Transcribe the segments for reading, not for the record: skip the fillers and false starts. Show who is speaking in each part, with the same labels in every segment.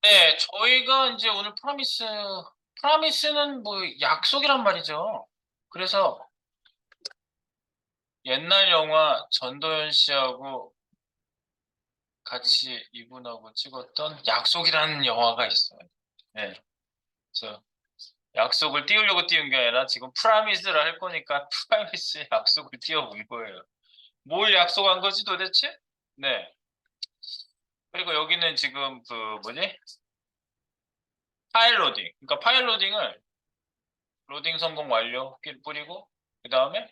Speaker 1: 네, 저희가 이제 오늘 프라미스는 뭐 약속이란 말이죠. 그래서 옛날 영화 전도연 씨하고 같이 이분하고 찍었던 약속이라는 영화가 있어요. 네, 그래서 약속을 띄우려고 띄운 게 아니라 지금 프라미스를 할 거니까 프라미스의 약속을 띄워본 거예요. 뭘 약속한 거지 도대체? 네. 그리고 여기는 지금 그 뭐지? 파일 로딩. 그러니까 파일 로딩을 로딩 성공 완료 뿌리고 그 다음에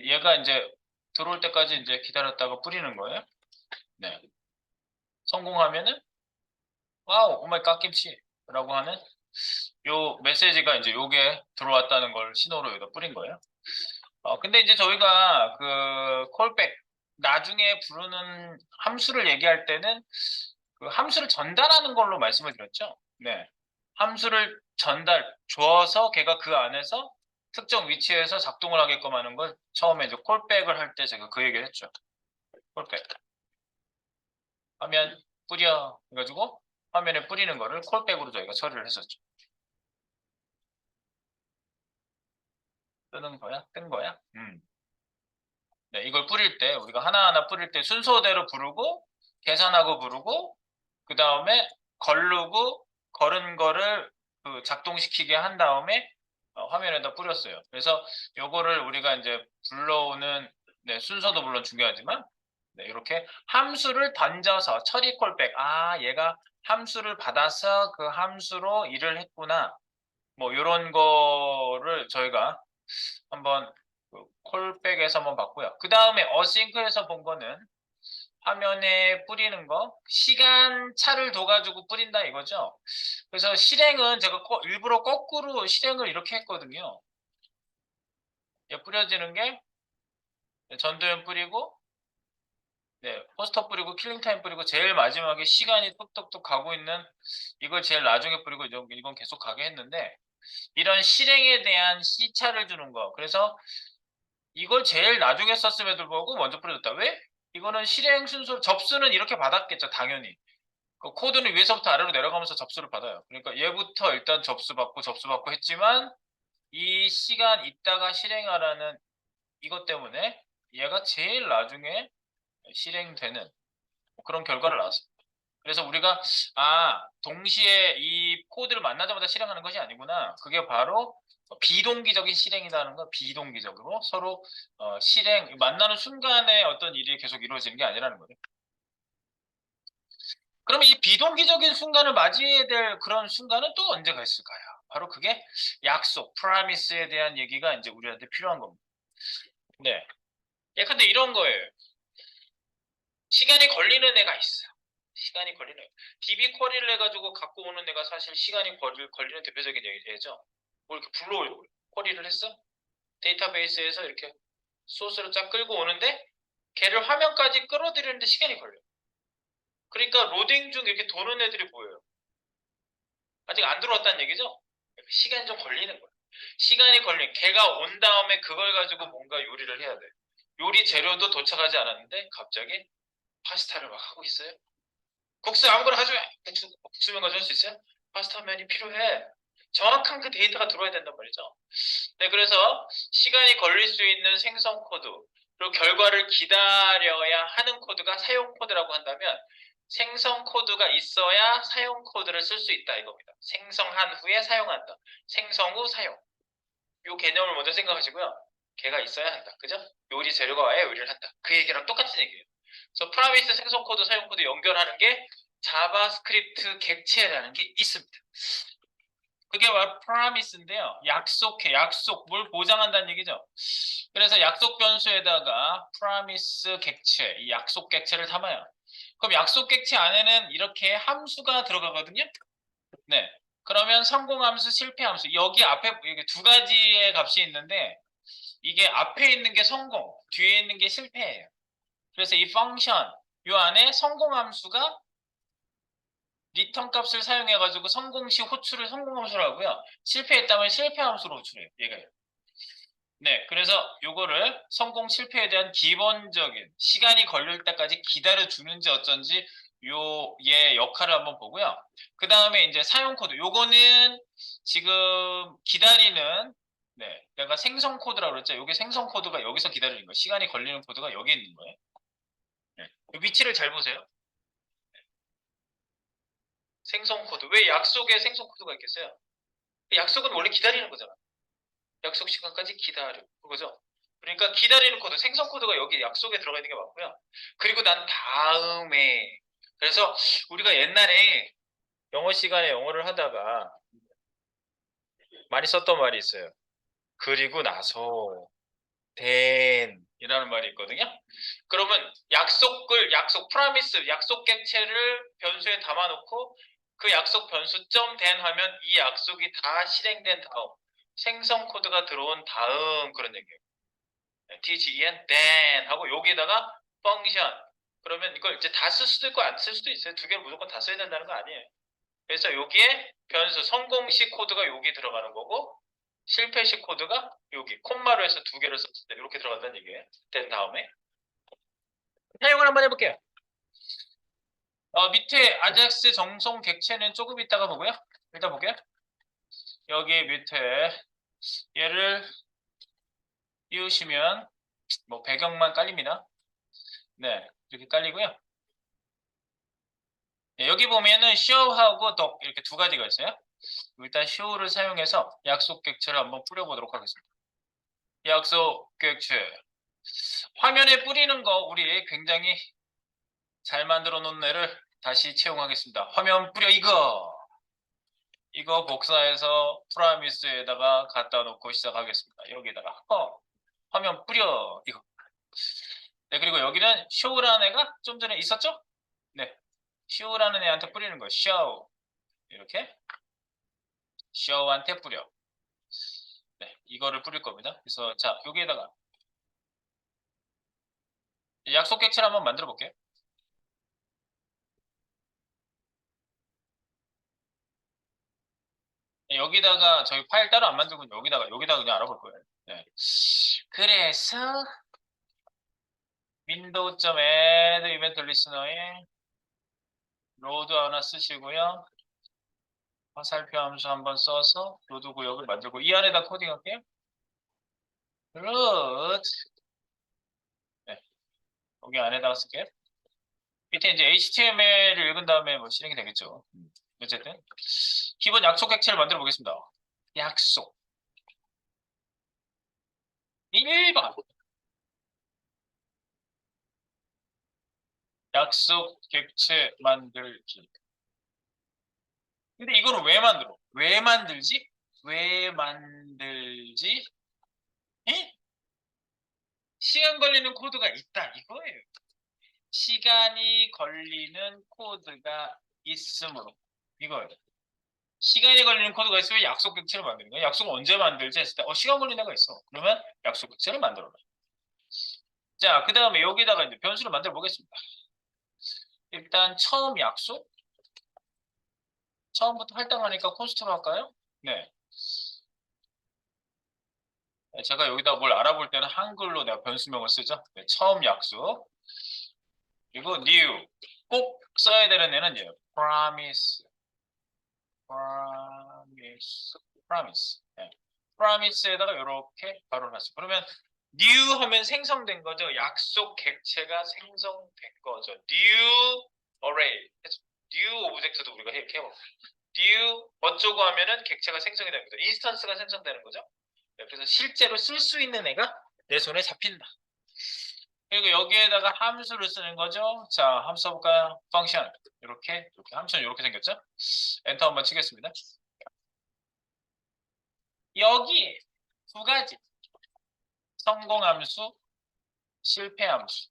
Speaker 1: 얘가 이제 들어올 때까지 이제 기다렸다가 뿌리는 거예요. 네. 성공하면은 와우 오마이 갓김치라고 하는 요 메시지가 이제 요게 들어왔다는 걸 신호로 여기다 뿌린 거예요. 근데 이제 저희가 그 콜백 나중에 부르는 함수를 얘기할 때는 그 함수를 전달하는 걸로 말씀을 드렸죠. 네. 함수를 줘서 걔가 그 안에서 특정 위치에서 작동을 하게끔 하는 걸 처음에 이제 콜백을 할 때 제가 그 얘기를 했죠. 콜백. 화면 뿌려 해가지고 화면에 뿌리는 거를 콜백으로 저희가 처리를 했었죠. 뜨는 거야? 뜬 거야? 네, 이걸 뿌릴 때 우리가 하나하나 뿌릴 때 순서대로 부르고 계산하고 부르고 그 다음에 걸르고 걸은 거를 그 작동시키게 한 다음에 화면에다 뿌렸어요. 그래서 요거를 우리가 이제 불러오는 네, 순서도 물론 중요하지만 네, 이렇게 함수를 던져서 처리 콜백 얘가 함수를 받아서 그 함수로 일을 했구나 뭐 이런 거를 저희가 한번 그 콜백에서 한번 봤고요. 그 다음에 어싱크에서 본 거는 화면에 뿌리는 거, 시간 차를 둬가지고 뿌린다 이거죠. 그래서 실행은 제가 일부러 거꾸로 실행을 이렇게 했거든요. 뿌려지는 게 전도연 뿌리고, 네, 포스터 뿌리고, 킬링타임 뿌리고, 제일 마지막에 시간이 뚝뚝뚝 가고 있는 이걸 제일 나중에 뿌리고 이건 계속 가게 했는데 이런 실행에 대한 시차를 주는 거. 그래서 이걸 제일 나중에 썼음에도 불구하고 먼저 뿌려줬다. 왜? 이거는 실행 순서, 접수는 이렇게 받았겠죠, 당연히. 그 코드는 위에서부터 아래로 내려가면서 접수를 받아요. 그러니까 얘부터 일단 접수받고 했지만 이 시간 있다가 실행하라는 이것 때문에 얘가 제일 나중에 실행되는 그런 결과를 낳았습니다. 그래서 우리가 동시에 이 코드를 만나자마자 실행하는 것이 아니구나. 그게 바로 비동기적인 실행이라는 건 비동기적으로 서로 만나는 순간에 어떤 일이 계속 이루어지는 게 아니라는 거죠. 그러면 이 비동기적인 순간을 맞이해야 될 그런 순간은 또 언제가 있을까요? 바로 그게 약속, 프라미스에 대한 얘기가 이제 우리한테 필요한 겁니다. 네. 근데 이런 거예요. 시간이 걸리는 애가 있어요. 시간이 걸리는 애. DB 쿼리를 해가지고 갖고 오는 애가 사실 시간이 걸리는 대표적인 얘기죠. 뭐 이렇게 불러오고 쿼리를 했어? 데이터베이스에서 이렇게 소스를 쫙 끌고 오는데 걔를 화면까지 끌어들이는데 시간이 걸려요. 그러니까 로딩 중 이렇게 도는 애들이 보여요. 아직 안 들어왔다는 얘기죠? 시간이 좀 걸리는 거예요. 시간이 걸린 걔가 온 다음에 그걸 가지고 뭔가 요리를 해야 돼. 요리 재료도 도착하지 않았는데 갑자기 파스타를 막 하고 있어요. 국수 아무거나 가져와. 국수면 가져올 수 있어요? 파스타면이 필요해. 정확한 그 데이터가 들어와야 된단 말이죠. 네, 그래서 시간이 걸릴 수 있는 생성 코드, 그리고 결과를 기다려야 하는 코드가 사용 코드라고 한다면 생성 코드가 있어야 사용 코드를 쓸 수 있다 이겁니다. 생성한 후에 사용한다. 생성 후 사용. 이 개념을 먼저 생각하시고요. 걔가 있어야 한다. 그죠? 요리 재료가 와야 요리를 한다. 그 얘기랑 똑같은 얘기예요. 그래서 프라미스 생성 코드, 사용 코드 연결하는 게 자바스크립트 객체라는 게 있습니다. 그게 바로 프라미스인데요. 약속, 뭘 보장한다는 얘기죠. 그래서 약속 변수에다가 프라미스 객체, 이 약속 객체를 담아요. 그럼 약속 객체 안에는 이렇게 함수가 들어가거든요. 네. 그러면 성공 함수, 실패 함수. 여기 앞에 이게 두 가지의 값이 있는데 이게 앞에 있는 게 성공, 뒤에 있는 게 실패예요. 그래서 이 펑션, 이 안에 성공 함수가 리턴 값을 사용해가지고 성공 시 호출을 성공 함수로 하고요. 실패했다면 실패 함수로 호출해요. 얘가. 네, 그래서 요거를 성공 실패에 대한 기본적인 시간이 걸릴 때까지 기다려 주는지 어쩐지 얘 역할을 한번 보고요. 그 다음에 이제 사용 코드. 요거는 지금 기다리는, 네, 내가 생성 코드라고 그랬죠. 요게 생성 코드가 여기서 기다리는 거예요. 시간이 걸리는 코드가 여기 있는 거예요. 네. 요 위치를 잘 보세요. 생성 코드. 왜 약속에 생성 코드가 있겠어요? 약속은 원래 기다리는 거잖아. 약속 시간까지 기다려. 그거죠? 그러니까 기다리는 코드, 생성 코드가 여기 약속에 들어가 있는 게 맞고요. 그리고 난 다음에. 그래서 우리가 옛날에 영어 시간에 영어를 하다가 많이 썼던 말이 있어요. 그리고 나서 then 이라는 말이 있거든요. 그러면 프라미스, 약속 객체를 변수에 담아놓고 그 약속 변수 점 then 하면 이 약속이 다 실행된 다음 생성 코드가 들어온 다음 그런 얘기예요. TGEN then 하고 여기에다가 펑션 그러면 이걸 이제 다 쓸 수도 있고 안 쓸 수도 있어요. 두 개를 무조건 다 써야 된다는 거 아니에요. 그래서 여기에 변수 성공식 코드가 여기 들어가는 거고 실패식 코드가 여기 콤마로 해서 두 개를 썼을 때 이렇게 들어간다는 얘기예요. 된 다음에 사용을 한번 해볼게요. 밑에 아작스 정성 객체는 조금 이따가 보고요. 일단 볼게요. 여기 밑에 얘를 띄우시면 뭐 배경만 깔립니다. 네, 이렇게 깔리고요. 네, 여기 보면은 show하고 doc 이렇게 두 가지가 있어요. 일단 show를 사용해서 약속 객체를 한번 뿌려보도록 하겠습니다. 약속 객체 화면에 뿌리는 거 우리 굉장히 잘 만들어 놓은 애를 다시 채용하겠습니다. 화면 뿌려 이거 복사해서 프라미스에다가 갖다 놓고 시작하겠습니다. 여기다가 화면 뿌려 이거. 네, 그리고 여기는 show라는 애가 좀 전에 있었죠? 네, show라는 애한테 뿌리는 거예요. show 이렇게 show한테 뿌려. 네, 이거를 뿌릴 겁니다. 그래서 자 여기에다가 약속 객체를 한번 만들어 볼게요. 네, 여기다가 저희 파일 따로 안 만들고 여기다가 그냥 알아볼 거예요. 네. 그래서 window.add 이벤트 리스너에 로드 하나 쓰시고요. 화살표 함수 한번 써서 로드 구역을 만들고 이 안에다 코딩할게요. root 네, 여기 안에다가 쓸게요. 밑에 이제 HTML을 읽은 다음에 뭐 실행이 되겠죠. 어쨌든 기본 약속 객체를 만들어 보겠습니다. 약속 1번 약속 객체 만들기. 근데 이거를 왜 만들어? 왜 만들지? 왜 만들지? 에? 시간 걸리는 코드가 있다 이거예요. 시간이 걸리는 코드가 있으므로 이거예요. 시간이 걸리는 코드가 있으면 약속 객체를 만드는 거예요. 약속을 언제 만들지 했을 때 시간 걸리는 애가 있어. 그러면 약속 객체를 만들어라. 자, 그 다음에 여기다가 이제 변수를 만들어 보겠습니다. 일단 처음 약속 처음부터 할당하니까 콘스트로 할까요? 네. 제가 여기다 뭘 알아볼 때는 한글로 내가 변수명을 쓰죠. 네, 처음 약속 그리고 new 꼭 써야 되는 애는 얘예요. promise promise, promise. 네. promise에다가 이렇게 바로 놨어요. 그러면 new 하면 생성된 거죠. 약속 객체가 생성된 거죠. new array. new 오브젝트도 우리가 이렇게 해먹어요. new 어쩌고 하면은 객체가 생성이 되는 거죠. 인스턴스가 생성되는 거죠. 네, 그래서 실제로 쓸 수 있는 애가 내 손에 잡힌다. 그리고 여기에다가 함수를 쓰는 거죠. 자, 함수 써볼까요? 펑션. 이렇게 함수는 이렇게 생겼죠? 엔터 한번 치겠습니다. 여기에 두 가지 성공 함수, 실패 함수.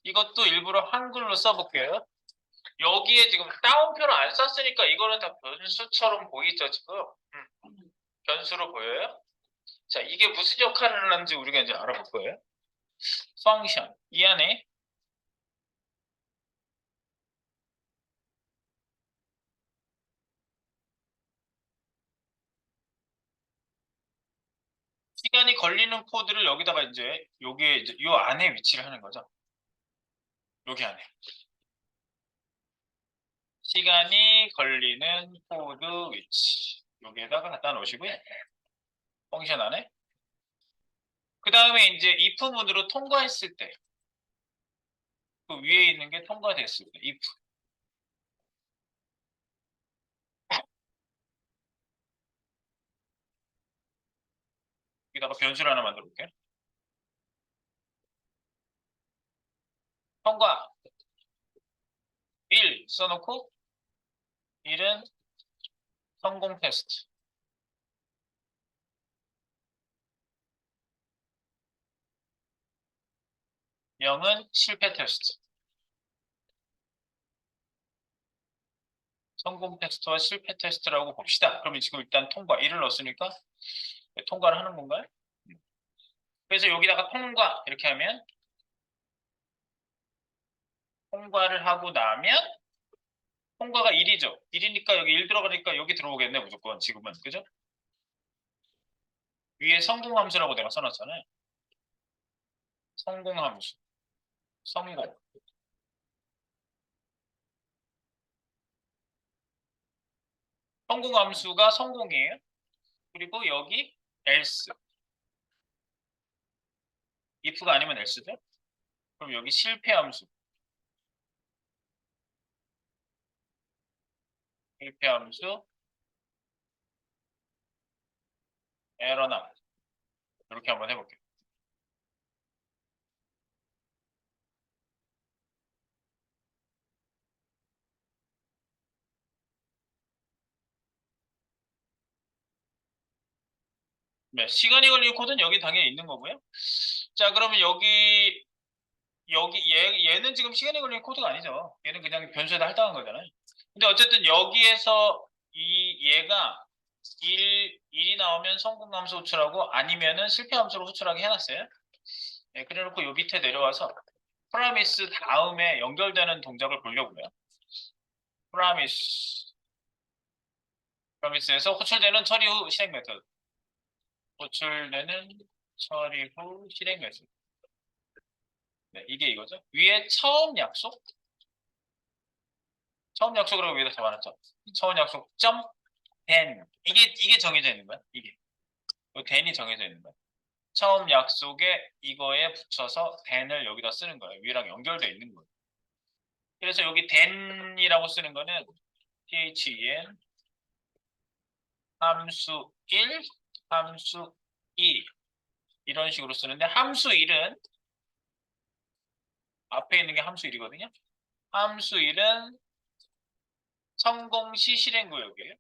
Speaker 1: 이것도 일부러 한글로 써볼게요. 여기에 지금 따옴표를 안 썼으니까 이거는 다 변수처럼 보이죠, 지금? 변수로 보여요? 자, 이게 무슨 역할을 하는지 우리가 이제 알아볼 거예요. 펑션. 이 안에 시간이 걸리는 코드를 여기다가 이제 여기에 이제 요 안에 위치를 하는 거죠. 여기 안에. 시간이 걸리는 코드 위치. 여기에다가 갖다 놓으시고요. 펑션 안에. 그 다음에 이제 if 문으로 통과했을 때, 그 위에 있는 게 통과됐을 때, if. 여기다가 변수를 하나 만들어 볼게요. 통과 1 써놓고 1은 성공 테스트. 0은 실패 테스트. 성공 테스트와 실패 테스트라고 봅시다. 그러면 지금 일단 통과 1을 넣었으니까 통과를 하는 건가요? 그래서 여기다가 통과 이렇게 하면 통과를 하고 나면 통과가 1이죠. 1이니까 여기 1 들어가니까 여기 들어오겠네 무조건 지금은. 그죠? 위에 성공함수라고 내가 써놨잖아요. 성공함수. 성공. 성공함수가 성공이에요. 그리고 여기 else. if가 아니면 else죠. 그럼 여기 실패함수. 실패함수. 에러남. 이렇게 한번 해볼게요. 네, 시간이 걸리는 코드는 여기 당연히 있는 거고요. 자, 그러면 여기 얘는 지금 시간이 걸리는 코드가 아니죠. 얘는 그냥 변수에다 할당한 거잖아요. 근데 어쨌든 여기에서 얘가 1이 나오면 성공함수 호출하고 아니면은 실패함수로 호출하게 해놨어요. 네, 그래놓고 요 밑에 내려와서 프라미스 다음에 연결되는 동작을 보려고요. 프라미스에서 호출되는 처리 후 실행 메서드. 호출되는 처리 후 실행 메서드. 네, 이게 이거죠. 위에 처음 약속. 처음 약속이라고 위에다 적어놨죠. 처음 약속 점 then. 이게 정해져 있는 거야. 이게. then이 정해져 있는 거야. 처음 약속에 이거에 붙여서 then을 여기다 쓰는 거예요. 위랑 연결되어 있는 거예요. 그래서 여기 then이라고 쓰는 거는 then 함수 1, 함수 2 이런 식으로 쓰는데 함수 1은 앞에 있는 게 함수 1이거든요. 함수 1은 성공 시 실행 구역이에요.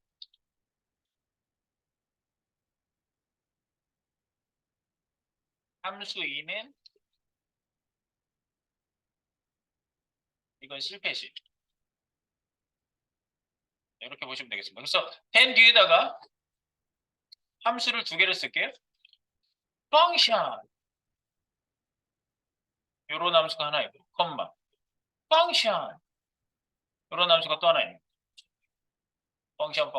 Speaker 1: 함수 2는 이건 실패 시. 이렇게 보시면 되겠습니다. 그래서 then 뒤에다가 함수를 두 개를 쓸게요. 펑션. 요런 함수가 하나 있고, 컴마. 펑션. 요런 함수가 또 하나 있는. 펑션.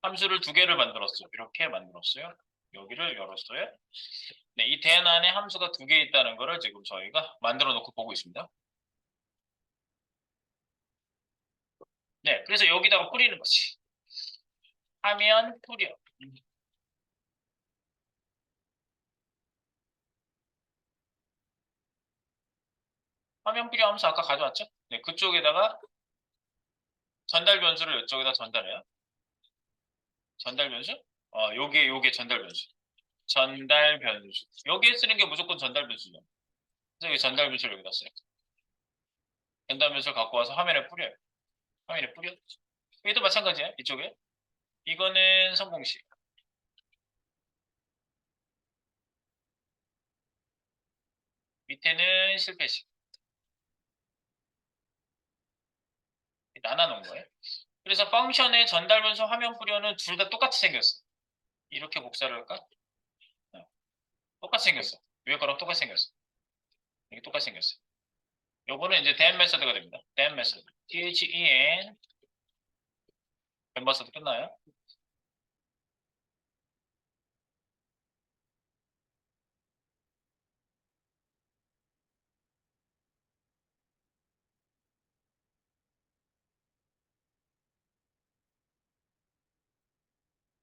Speaker 1: 함수를 두 개를 만들었어요. 이렇게 만들었어요. 여기를 열었어요. 네, 이 대안 안에 함수가 두 개 있다는 거를 지금 저희가 만들어 놓고 보고 있습니다. 네, 그래서 여기다가 뿌리는 거지. 하면 뿌려. 화면 뿌려 함수 아까 가져왔죠? 네, 그쪽에다가 전달 변수를 이쪽에다 전달해요. 전달 변수? 요게 전달 변수. 전달 변수. 여기에 쓰는 게 무조건 전달 변수죠. 그래서 여기 전달 변수를 여기다 써요. 전달 변수를 갖고 와서 화면에 뿌려요. 화면에 뿌려. 여기도 마찬가지야. 이쪽에. 이거는 성공시. 밑에는 실패시. 나눠놓은 거예요. 그래서 펑션의 전달 변수 화면 뿌려는 둘 다 똑같이 생겼어. 이렇게 복사를 할까? 똑같이 생겼어. 위에 거랑 똑같이 생겼어. 이게 똑같이 생겼어. 요거는 이제 then 메서드가 됩니다. then 메서드. then then 메서드 끝나요?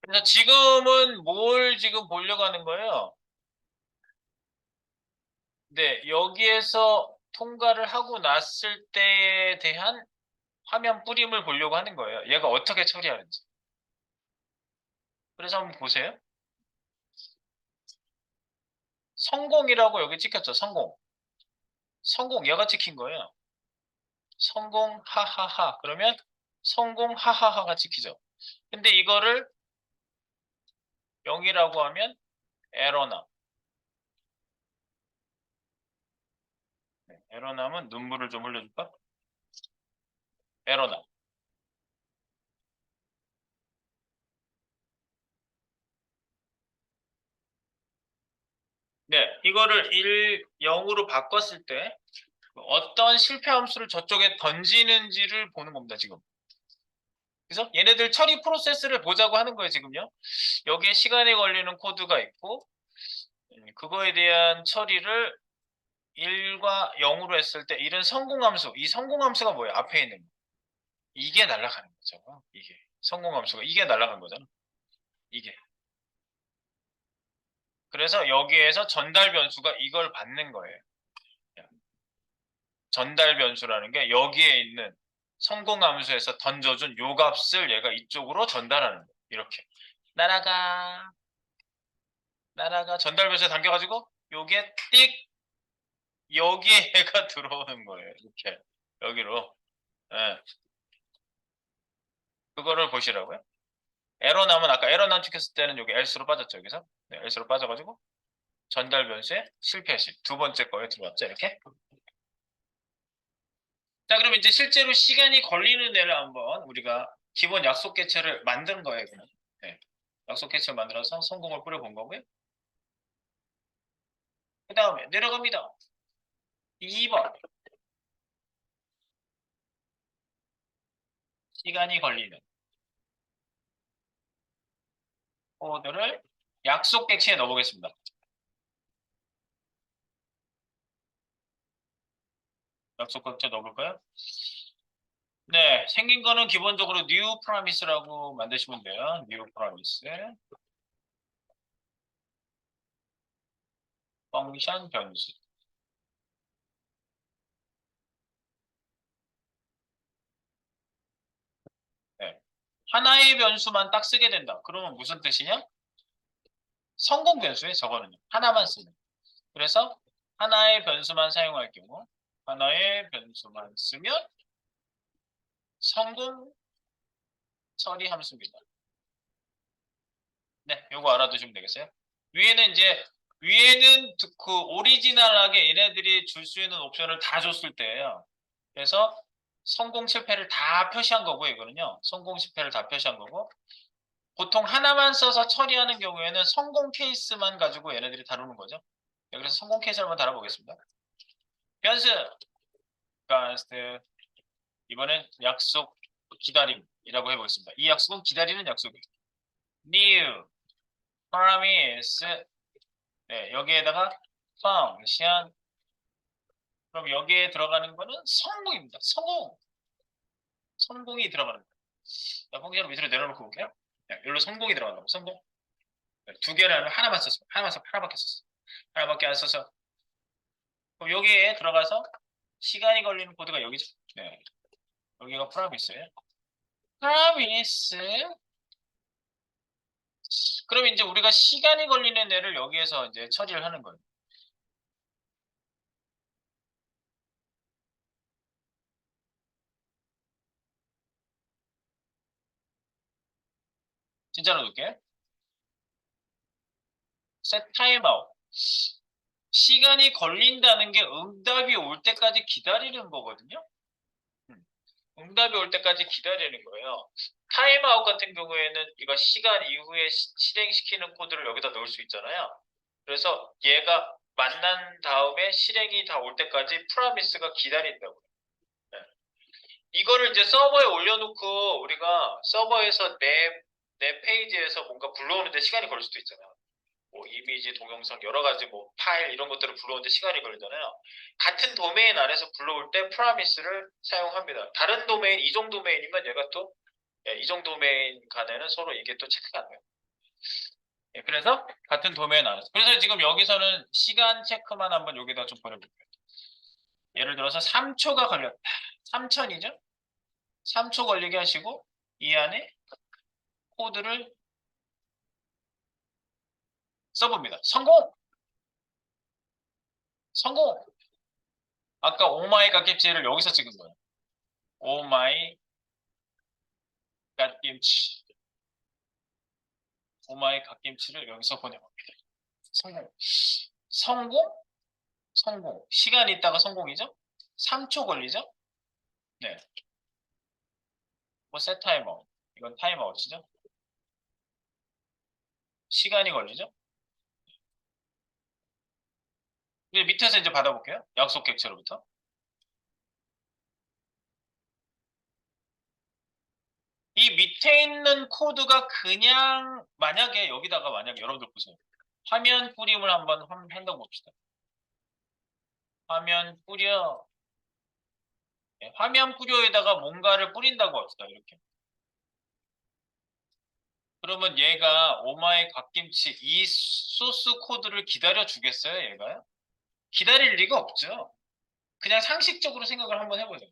Speaker 1: 그래서 지금은 뭘 지금 보려고 하는 거예요? 네, 여기에서 통과를 하고 났을 때에 대한 화면 뿌림을 보려고 하는 거예요. 얘가 어떻게 처리하는지. 그래서 한번 보세요. 성공이라고 여기 찍혔죠. 성공. 성공 얘가 찍힌 거예요. 성공 하하하. 그러면 성공 하하하가 찍히죠. 근데 이거를 0이라고 하면 에러나. 네, 에러나면 눈물을 좀 흘려줄까? 에러나. 네, 이거를 0으로 바꿨을 때 어떤 실패 함수를 저쪽에 던지는지를 보는 겁니다, 지금. 그래서 얘네들 처리 프로세스를 보자고 하는 거예요, 지금요. 여기에 시간이 걸리는 코드가 있고, 그거에 대한 처리를 1과 0으로 했을 때, 1은 성공함수. 이 성공함수가 뭐예요? 앞에 있는 거. 이게 날아가는 거죠. 이게. 성공함수가. 이게 날아간 거잖아. 이게. 그래서 여기에서 전달 변수가 이걸 받는 거예요. 전달 변수라는 게 여기에 있는 성공함수에서 던져준 요 값을 얘가 이쪽으로 전달하는 거예요. 이렇게. 날아가. 날아가. 전달 변수에 당겨가지고 요게 띡 여기에 얘가 들어오는 거예요. 이렇게. 여기로. 예. 그거를 보시라고요. 에러 나면 아까 에러 난축했을 때는 여기 else로 빠졌죠. 여기서. 네, else로 빠져가지고 전달 변수에 실패시. 두 번째 거에 들어왔죠. 이렇게. 자, 그럼 이제 실제로 시간이 걸리는 애를 한번 우리가 기본 약속 개체를 만든 거예요. 그냥. 네. 약속 개체를 만들어서 성공을 뿌려본 거고요. 그 다음에 내려갑니다. 2번. 시간이 걸리는 코드를 약속 객체에 넣어보겠습니다. 약속 객체 넣어볼까요? 네, 생긴 거는 기본적으로 new promise라고 만드시면 돼요. new promise. 펑션 변수. 네. 하나의 변수만 딱 쓰게 된다. 그러면 무슨 뜻이냐? 성공 변수에 저거는 하나만 쓰는. 그래서 하나의 변수만 사용할 경우 하나의 변수만 쓰면 성공 처리 함수입니다. 네, 요거 알아두시면 되겠어요. 위에는 이제 위에는 그 오리지널하게 얘네들이 줄 수 있는 옵션을 다 줬을 때예요. 그래서 성공 실패를 다 표시한 거고 이거는요. 성공 실패를 다 표시한 거고 보통 하나만 써서 처리하는 경우에는 성공 케이스만 가지고 얘네들이 다루는 거죠. 네, 그래서 성공 케이스를 한번 다뤄보겠습니다. 변수 가스트 이번엔 약속 기다림이라고 해보겠습니다. 이 약속은 기다리는 약속이에요. new promise 네, 여기에다가 function 그럼 여기에 들어가는 거는 성공입니다. 성공 성공이 들어가는 거예요. 자, 펑션을 밑으로 내려놓고 볼게요. 네, 여기로 성공이 들어간다고 성공 네, 두 개를 하면 하나만 썼어요. 하나밖에 썼어요. 하나밖에 안 써서 그럼 여기에 들어가서 시간이 걸리는 코드가 여기죠. 네, 여기가 프라미스예요. 프라미스 그럼 이제 우리가 시간이 걸리는 애를 여기에서 이제 처리를 하는 거예요. 진짜로 놓을게. set timeout. 시간이 걸린다는 게 응답이 올 때까지 기다리는 거거든요. 음, 응답이 올 때까지 기다리는 거예요. 타임아웃 같은 경우에는 이거 시간 이후에 실행시키는 코드를 여기다 넣을 수 있잖아요. 그래서 얘가 만난 다음에 실행이 다 올 때까지 프라미스가 기다린다고요. 네. 이거를 이제 서버에 올려놓고 우리가 서버에서 내 페이지에서 뭔가 불러오는데 시간이 걸릴 수도 있잖아요. 뭐 이미지, 동영상 여러 가지 뭐 파일 이런 것들을 불러오는데 시간이 걸리잖아요. 같은 도메인 안에서 불러올 때 프라미스를 사용합니다. 다른 도메인, 이종 도메인이면 얘가 또 이종 도메인 간에는 서로 이게 또 체크가 안 돼요. 예, 그래서 같은 도메인 안에서. 그래서 지금 여기서는 시간 체크만 한번 여기다 좀 보내볼게요. 예를 들어서 3초가 걸렸다. 3천이죠? 3초 걸리게 하시고 이 안에 코드를 써봅니다. 성공! 성공! 아까 오마이 갓김치를 여기서 찍은 거예요. 오마이 갓김치. 오마이 갓김치를 여기서 보내봅니다. 성공. 성공? 성공. 시간이 있다가 성공이죠? 3초 걸리죠? 네. 뭐셋 타이머. 이건 타임아웃이죠? 시간이 걸리죠? 이제 밑에서 이제 받아볼게요. 약속 객체로부터. 이 밑에 있는 코드가 그냥 만약에 여기다가 만약에 여러분들 보세요. 화면 뿌림을 한번 한다고 봅시다. 화면 뿌려. 네, 화면 뿌려에다가 뭔가를 뿌린다고 합시다. 이렇게. 그러면 얘가 오마이 갓김치 이 소스 코드를 기다려 주겠어요, 얘가요? 기다릴 리가 없죠. 그냥 상식적으로 생각을 한번 해보죠.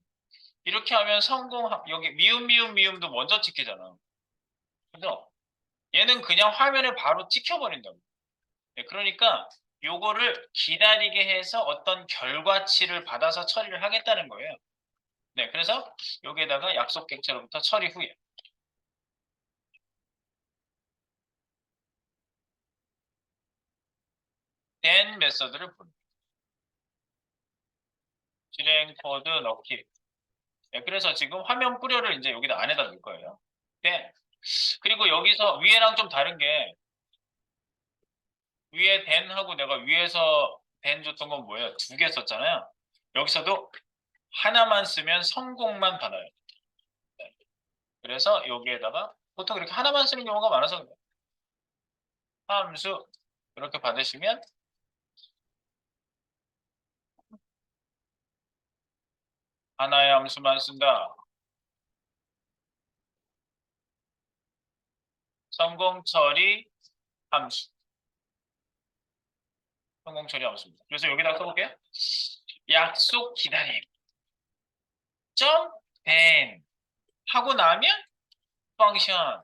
Speaker 1: 이렇게 하면 성공, 여기 미음, 미음, 미음도 먼저 찍히잖아. 그죠? 얘는 그냥 화면에 바로 찍혀버린다고. 네, 그러니까 요거를 기다리게 해서 어떤 결과치를 받아서 처리를 하겠다는 거예요. 네, 그래서 여기에다가 약속 객체로부터 처리 후에 then 메서드를 부릅니다. 실행 코드 넣기. 네, 그래서 지금 화면 뿌려를 이제 여기다 안에다 넣을 거예요. then. 그리고 여기서 위에랑 좀 다른 게 위에 then하고 내가 위에서 then 줬던 건 뭐예요? 두 개 썼잖아요. 여기서도 하나만 쓰면 성공만 받아요. 네. 그래서 여기에다가 보통 이렇게 하나만 쓰는 경우가 많아서 그래요. 함수 이렇게 받으시면 하나의 함수만 쓴다. 성공 처리 함수. 성공 처리 함수입니다. 그래서 여기다 써볼게요. 약속 기다림. 점 then 하고 나면 펑션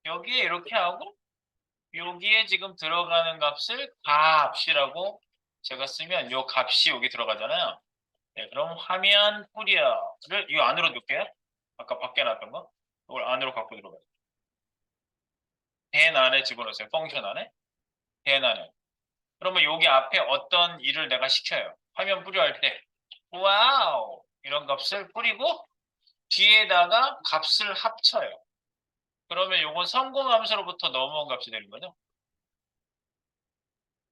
Speaker 1: 여기에 이렇게 하고 여기에 지금 들어가는 값을 값이라고 제가 쓰면 요 값이 여기 들어가잖아요. 네, 그럼 화면 뿌려를 이 안으로 넣을게요. 아까 밖에 놨던 거 이걸 안으로 갖고 들어가요. then 안에 집어넣으세요. 펑션 안에 then 안에. 그러면 여기 앞에 어떤 일을 내가 시켜요. 화면 뿌려 할 때 와우 이런 값을 뿌리고 뒤에다가 값을 합쳐요. 그러면 요건 성공 함수로부터 넘어온 값이 되는 거죠.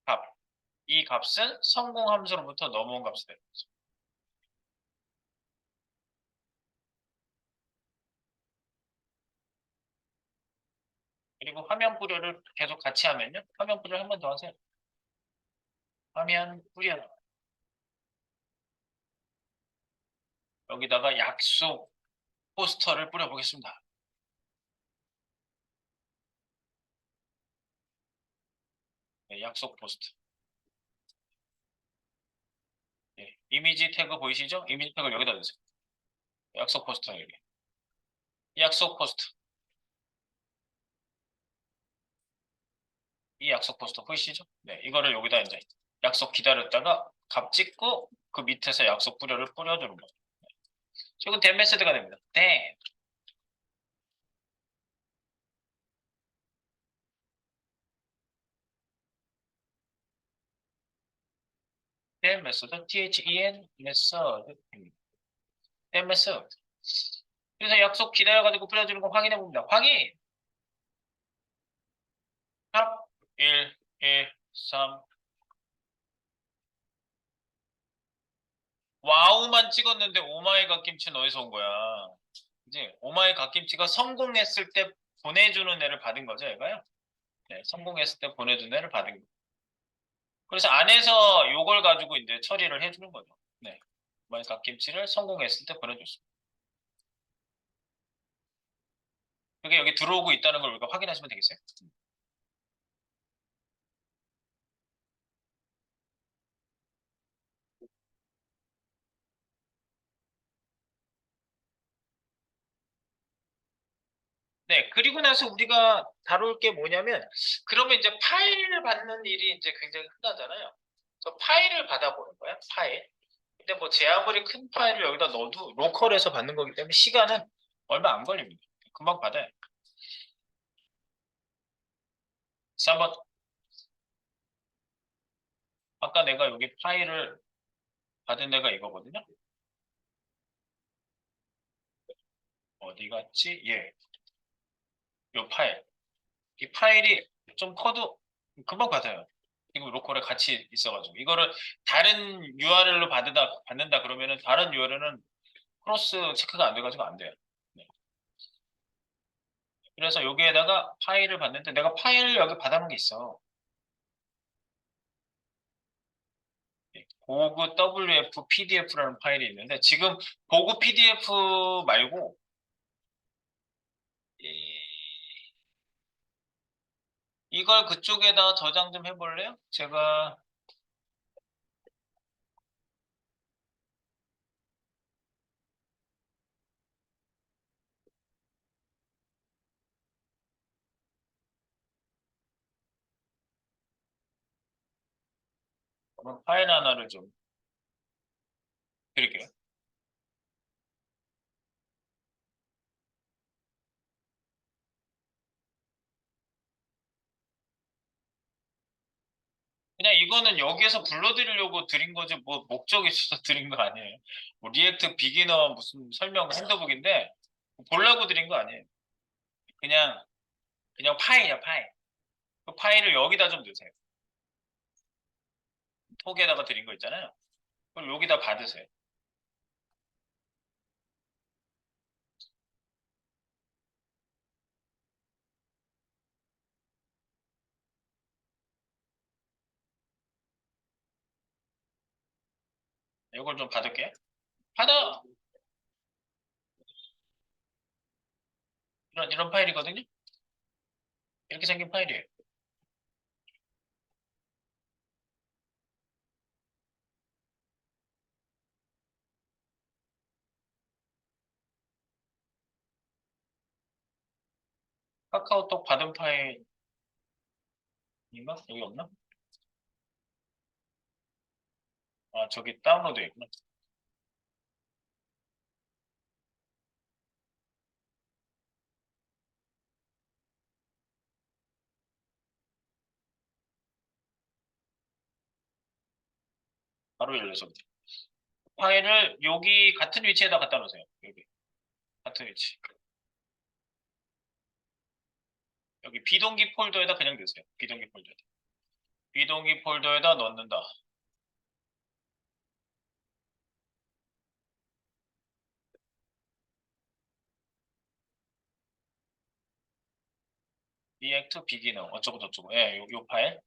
Speaker 1: 값. 이 값은 성공 함수로부터 넘어온 값이 되는 거죠. 그리고 화면 뿌려를 계속 같이 하면요. 화면 뿌려 한 번 더 하세요. 화면 뿌려. 여기다가 약속 포스터를 뿌려보겠습니다. 네, 약속 포스터. 네, 이미지 태그 보이시죠? 이미지 태그를 여기다 넣으세요. 약속 포스터 여기. 약속 포스터. 이 약속 포스터 보이시죠? 네, 이거를 여기다 이제 약속 기다렸다가 값 찍고 그 밑에서 약속 뿌려를 뿌려주는 거죠. 이건 된 메소드가 됩니다. 된. 된 메소드. THEN 메소드. 된 메소드. 그래서 약속 기다려가지고 뿌려주는 거 확인해 봅니다. 확인. 값 1, 1, 3. 와우만 찍었는데 오마이 갓김치는 어디서 온 거야? 이제 오마이 갓김치가 성공했을 때 보내주는 애를 받은 거죠, 얘가요? 네, 성공했을 때 보내주는 애를 받은 거. 그래서 안에서 요걸 가지고 이제 처리를 해주는 거죠. 네. 오마이 갓김치를 성공했을 때 보내줬습니다. 그게 여기 들어오고 있다는 걸 우리가 확인하시면 되겠어요? 네, 그리고 나서 우리가 다룰 게 뭐냐면, 그러면 이제 파일을 받는 일이 이제 굉장히 흔하잖아요. 그래서 파일을 받아보는 거야, 파일. 근데 뭐 제 아무리 큰 파일을 여기다 넣어도 로컬에서 받는 거기 때문에 시간은 얼마 안 걸립니다. 금방 받아요. 그래서 한번, 아까 내가 여기 파일을 받은 데가 이거거든요. 어디 갔지? 예, 요 파일. 이 파일이 좀 커도 금방 받아요. 이거 로컬에 같이 있어가지고. 이거를 다른 URL로 받는다 그러면은 다른 URL은 크로스 체크가 안 돼가지고 안 돼요. 네. 그래서 여기에다가 파일을 받는데 내가 파일을 여기 받아놓은 게 있어. 고급 WF PDF라는 파일이 있는데 지금 고급 PDF 말고 이걸 그쪽에다 저장 좀 해볼래요? 제가 그럼 파일 하나를 좀 드릴게요. 그냥 이거는 여기에서 불러드리려고 드린 거지 뭐 목적이 있어서 드린 거 아니에요. 뭐 리액트 비기너 무슨 설명 핸드북인데 보려고 드린 거 아니에요. 그냥 파일이야 파일. 그 파일을 여기다 좀 넣으세요. 톡에다가 드린 거 있잖아요. 그럼 여기다 받으세요. 이걸 좀 받을게. 받아. 이런 파일이거든요. 이렇게 생긴 파일이에요. 카카오톡 받은 파일인가? 여기 없나? 아 저기 다운로드 있구나. 바로 열려서 파일을 여기 같은 위치에다 갖다 놓으세요. 여기 같은 위치. 여기 비동기 폴더에다 그냥 넣으세요. 비동기 폴더에다. 비동기 폴더에다 넣는다. React Beginner 어쩌고 저쩌고. 예, 요 파일.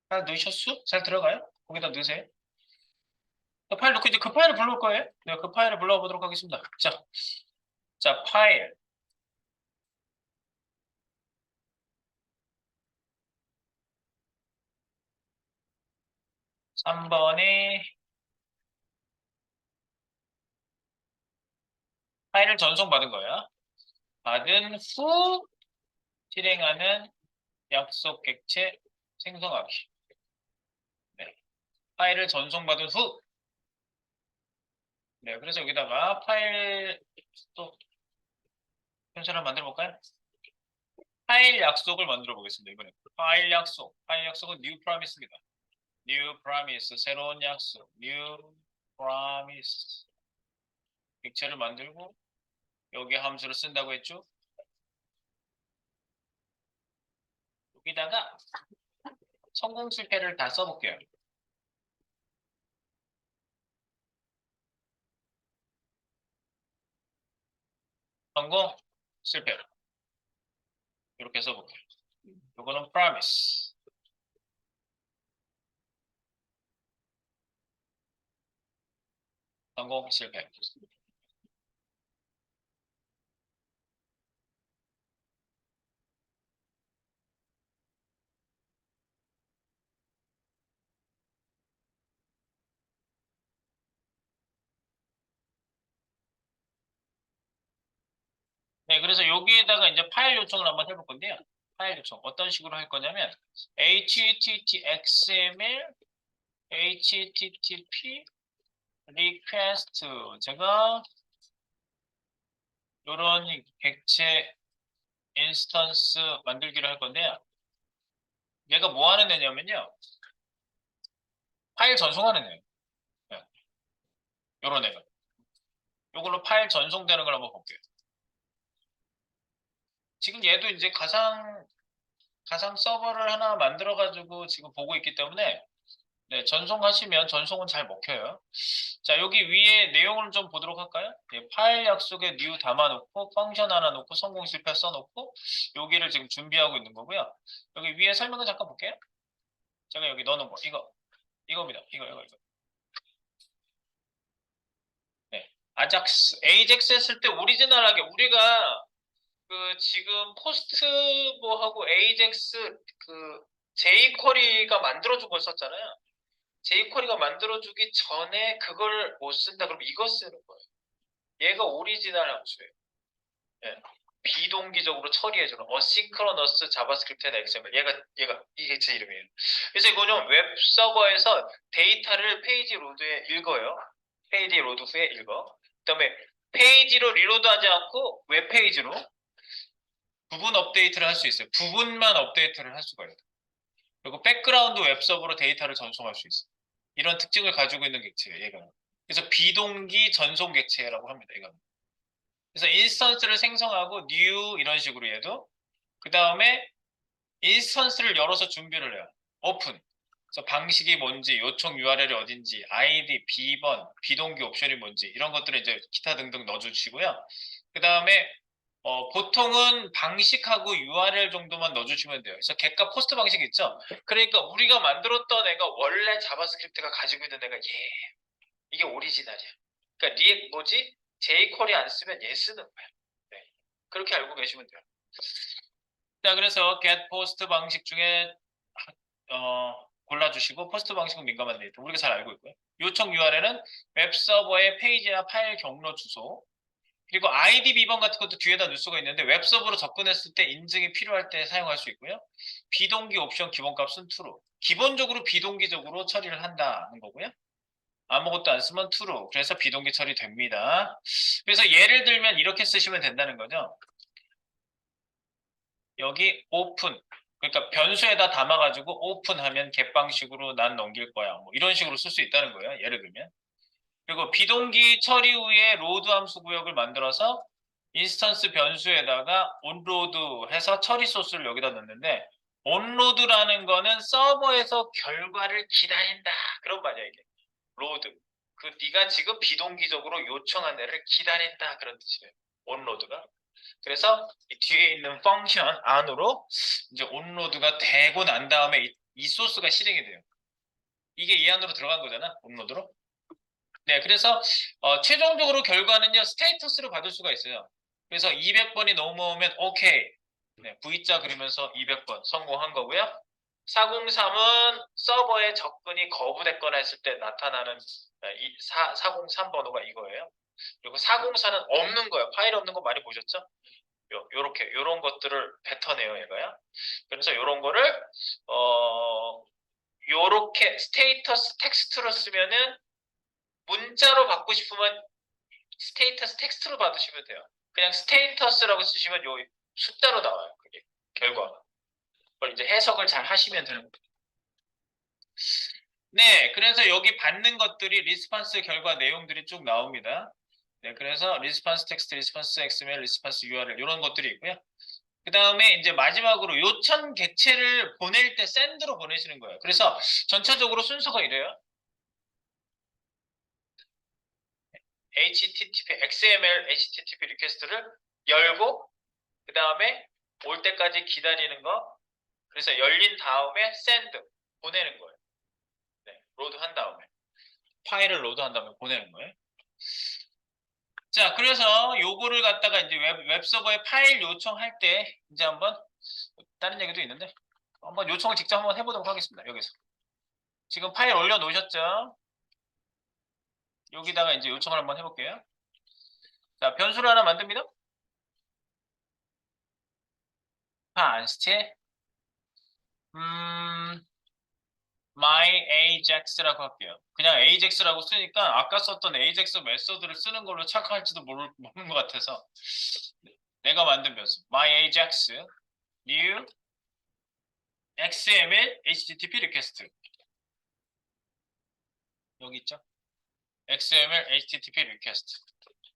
Speaker 1: 잘 넣으셨어? 잘 들어가요? 거기다 넣으세요. 그 파일 넣고 이제 그 파일을 불러올 거예요. 내가 그 파일을 불러보도록 하겠습니다. 자, 파일. 3번에 파일을 전송받은 거야. 받은 후 실행하는 약속 객체 생성하기. 네. 파일을 전송받은 후. 네. 그래서 여기다가 파일 또 편처럼 만들어 볼까요? 파일 약속을 만들어 보겠습니다. 이번에 파일 약속. 파일 약속은 new promise입니다. new promise. 새로운 약속. new promise. 객체를 만들고 여기 함수를 쓴다고 했죠? 여기다가 성공 실패를 다 써볼게요. 성공 실패. 이렇게 써볼게요. 이거는 promise. 성공 실패. 네, 그래서 여기에다가 이제 파일 요청을 한번 해볼 건데요. 파일 요청 어떤 식으로 할 거냐면 http xml http request 제가 이런 객체 인스턴스 만들기를 할 건데요. 얘가 뭐 하는 애냐면요. 파일 전송하는 애예요. 네, 요런 애가. 요걸로 파일 전송되는 걸 한번 볼게요. 지금 얘도 이제 가상 서버를 하나 만들어가지고 지금 보고 있기 때문에 네, 전송하시면 전송은 잘 먹혀요. 자, 여기 위에 내용을 좀 보도록 할까요? 네, 파일 약속에 new 담아놓고 펑션 하나 놓고 성공 실패 써놓고 여기를 지금 준비하고 있는 거고요. 여기 위에 설명을 잠깐 볼게요. 제가 여기 넣어놓은 거 이겁니다. 이거. 네, 아작스, AJAX 했을 때 오리지널하게 우리가 그 지금 포스트 뭐하고 AJAX 그 jQuery가 만들어준 걸 썼잖아요. jQuery가 만들어주기 전에 그걸 못 쓴다 그러면 이거 쓰는 거예요. 얘가 오리지널 함수예요. 예. 비동기적으로 처리해주는 어싱크로너스 자바스크립트 앤 XML 얘가 이게 제 이름이에요. 그래서 이거는 웹 서버에서 데이터를 페이지 로드에 읽어요. 페이지 로드 후에 읽어. 그다음에 페이지로 리로드하지 않고 웹 페이지로 부분 업데이트를 할 수 있어요. 부분만 업데이트를 할 수가 있어요. 그리고 백그라운드 웹 서버로 데이터를 전송할 수 있어요. 이런 특징을 가지고 있는 객체예요. 얘가. 그래서 비동기 전송 객체라고 합니다. 얘가. 그래서 인스턴스를 생성하고 new 이런 식으로 해도 그 다음에 인스턴스를 열어서 준비를 해요. 오픈. 그래서 방식이 뭔지, 요청 URL이 어딘지, ID, 비번, 비동기 옵션이 뭔지 이런 것들을 이제 기타 등등 넣어주시고요. 그 다음에 보통은 방식하고 URL 정도만 넣어주시면 돼요. 그래서 get과 포스트 방식 있죠? 그러니까 우리가 만들었던 애가 원래 자바스크립트가 가지고 있는 애가 이게 오리지널이야. 그러니까 뭐지? jQuery 안 쓰면 얘 쓰는 거야. 네. 그렇게 알고 계시면 돼요. 자, 그래서 get post 방식 중에 골라주시고 포스트 방식은 민감한 데이터 우리가 잘 알고 있고요. 요청 URL은 웹서버의 페이지나 파일 경로 주소 그리고 ID 비번 같은 것도 뒤에다 넣을 수가 있는데 웹서버로 접근했을 때 인증이 필요할 때 사용할 수 있고요. 비동기 옵션 기본값은 true. 기본적으로 비동기적으로 처리를 한다는 거고요. 아무것도 안 쓰면 true. 그래서 비동기 처리됩니다. 그래서 예를 들면 이렇게 쓰시면 된다는 거죠. 여기 오픈. 그러니까 변수에다 담아가지고 오픈하면 갯방식으로 난 넘길 거야. 뭐 이런 식으로 쓸 수 있다는 거예요. 예를 들면. 그리고 비동기 처리 후에 로드 함수 구역을 만들어서 인스턴스 변수에다가 온로드 해서 처리 소스를 여기다 넣는데 온로드라는 거는 서버에서 결과를 기다린다. 그런 말이야 이게. 로드. 그 네가 지금 비동기적으로 요청한 애를 기다린다. 그런 뜻이에요. 온로드가. 그래서 이 뒤에 있는 펑션 안으로 이제 온로드가 되고 난 다음에 이 소스가 실행이 돼요. 이게 이 안으로 들어간 거잖아. 온로드로. 네, 그래서 최종적으로 결과는요. 스테이터스를 받을 수가 있어요. 그래서 200번이 넘어오면 오케이. 네, V자 그리면서 200번 성공한 거고요. 403은 서버에 접근이 거부됐거나 했을 때 나타나는 403 번호가 이거예요. 그리고 404는 없는 거예요. 파일 없는 거 많이 보셨죠? 요렇게 요런 것들을 뱉어내요 얘가요. 그래서 요런 거를 요렇게 스테이터스 텍스트로 쓰면은 문자로 받고 싶으면 스테이터스 텍스트로 받으시면 돼요. 그냥 스테이터스라고 쓰시면 요 숫자로 나와요. 그게 결과가. 그걸 이제 해석을 잘 하시면 되는 거예요. 네, 그래서 여기 받는 것들이 리스폰스 결과 내용들이 쭉 나옵니다. 네, 그래서 리스폰스 텍스트, 리스폰스 XML, 리스폰스 URL 이런 것들이 있고요. 그 다음에 이제 마지막으로 요청 객체를 보낼 때 샌드로 보내시는 거예요. 그래서 전체적으로 순서가 이래요. HTTP, XML HTTP 리퀘스트를 열고 그 다음에 올 때까지 기다리는 거. 그래서 열린 다음에 샌드 보내는 거예요. 네, 로드 한 다음에 파일을 로드한 다음에 보내는 거예요. 자, 그래서 요거를 갖다가 이제 웹서버에 파일 요청할 때 이제 한번 다른 얘기도 있는데 한번 요청을 직접 한번 해보도록 하겠습니다. 여기서 지금 파일 올려놓으셨죠? 여기다가 이제 요청을 한번 해볼게요. 자, 변수를 하나 만듭니다. 안스티에 my ajax라고 할게요. 그냥 ajax라고 쓰니까 아까 썼던 ajax 메소드를 쓰는 걸로 착각할지도 모르는 것 같아서 내가 만든 변수 my ajax new xml http 리퀘스트 여기 있죠? xml http 리퀘스트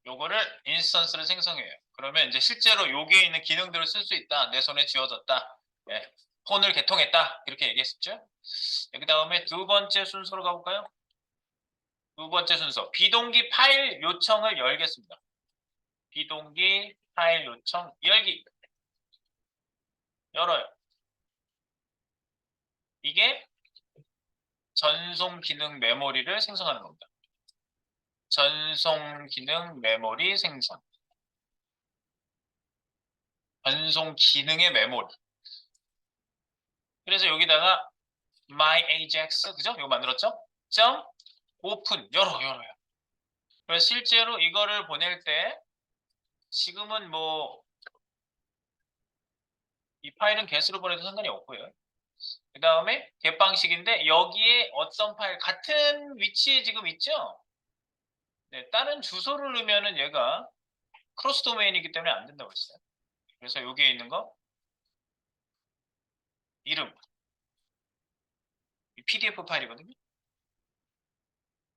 Speaker 1: 요거를 인스턴스를 생성해요. 그러면 이제 실제로 여기에 있는 기능들을 쓸 수 있다. 내 손에 쥐어졌다. 네. 폰을 개통했다. 이렇게 얘기했었죠. 그 다음에 두 번째 순서로 가볼까요? 두 번째 순서 비동기 파일 요청을 열겠습니다. 비동기 파일 요청 열기 열어요. 이게 전송 기능 메모리를 생성하는 겁니다. 전송 기능 메모리 생성. 전송 기능의 메모리. 그래서 여기다가 my ajax 그죠? 이거 만들었죠? 점 오픈 열어요. 그래서 실제로 이거를 보낼 때 지금은 뭐 이 파일은 개수로 보내도 상관이 없고요. 그 다음에 겟 방식인데 여기에 어떤 파일 같은 위치에 지금 있죠? 네, 다른 주소를 넣으면은 얘가 크로스 도메인이기 때문에 안 된다고 했어요. 그래서 여기에 있는 거 이름 PDF 파일이거든요.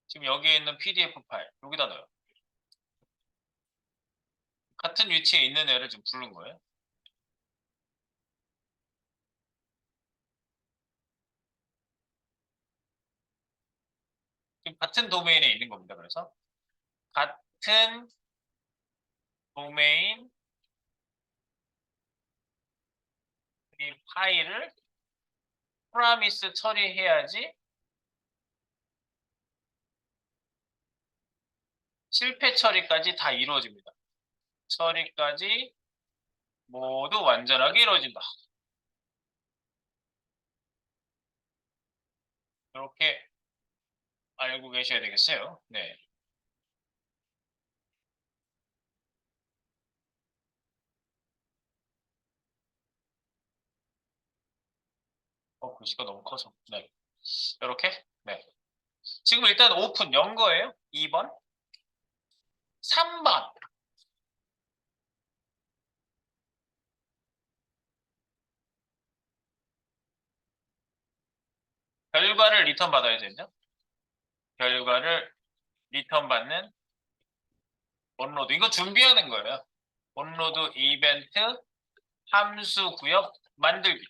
Speaker 1: 지금 여기에 있는 PDF 파일 여기다 넣어요. 같은 위치에 있는 애를 지금 부른 거예요. 지금 같은 도메인에 있는 겁니다. 그래서 같은 도메인 이 파일을 프라미스 처리해야지 실패 처리까지 다 이루어집니다. 처리까지 모두 완전하게 이루어진다. 이렇게 알고 계셔야 되겠어요. 네. 글씨가 너무 커서. 네. 이렇게. 네. 지금 일단 오픈 연 거예요. 2번. 3번. 결과를 리턴 받아야 되죠. 결과를 리턴 받는 온로드. 이거 준비하는 거예요. 온로드 이벤트 함수 구역 만들기.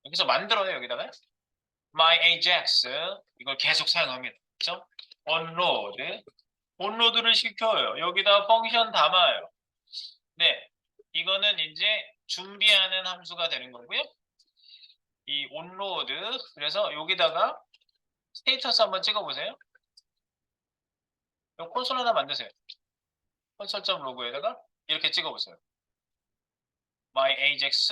Speaker 1: 여기서 만들어요. 여기다가 my ajax 이걸 계속 사용합니다. 그렇죠? 온로드. 온로드를 시켜요. 여기다 펑션 담아요. 네. 이거는 이제 준비하는 함수가 되는 거고요. 이 온로드 그래서 여기다가 스테이터스 한번 찍어보세요. 이 콘솔 하나 만드세요. 콘솔.로그에다가 이렇게 찍어보세요. my ajax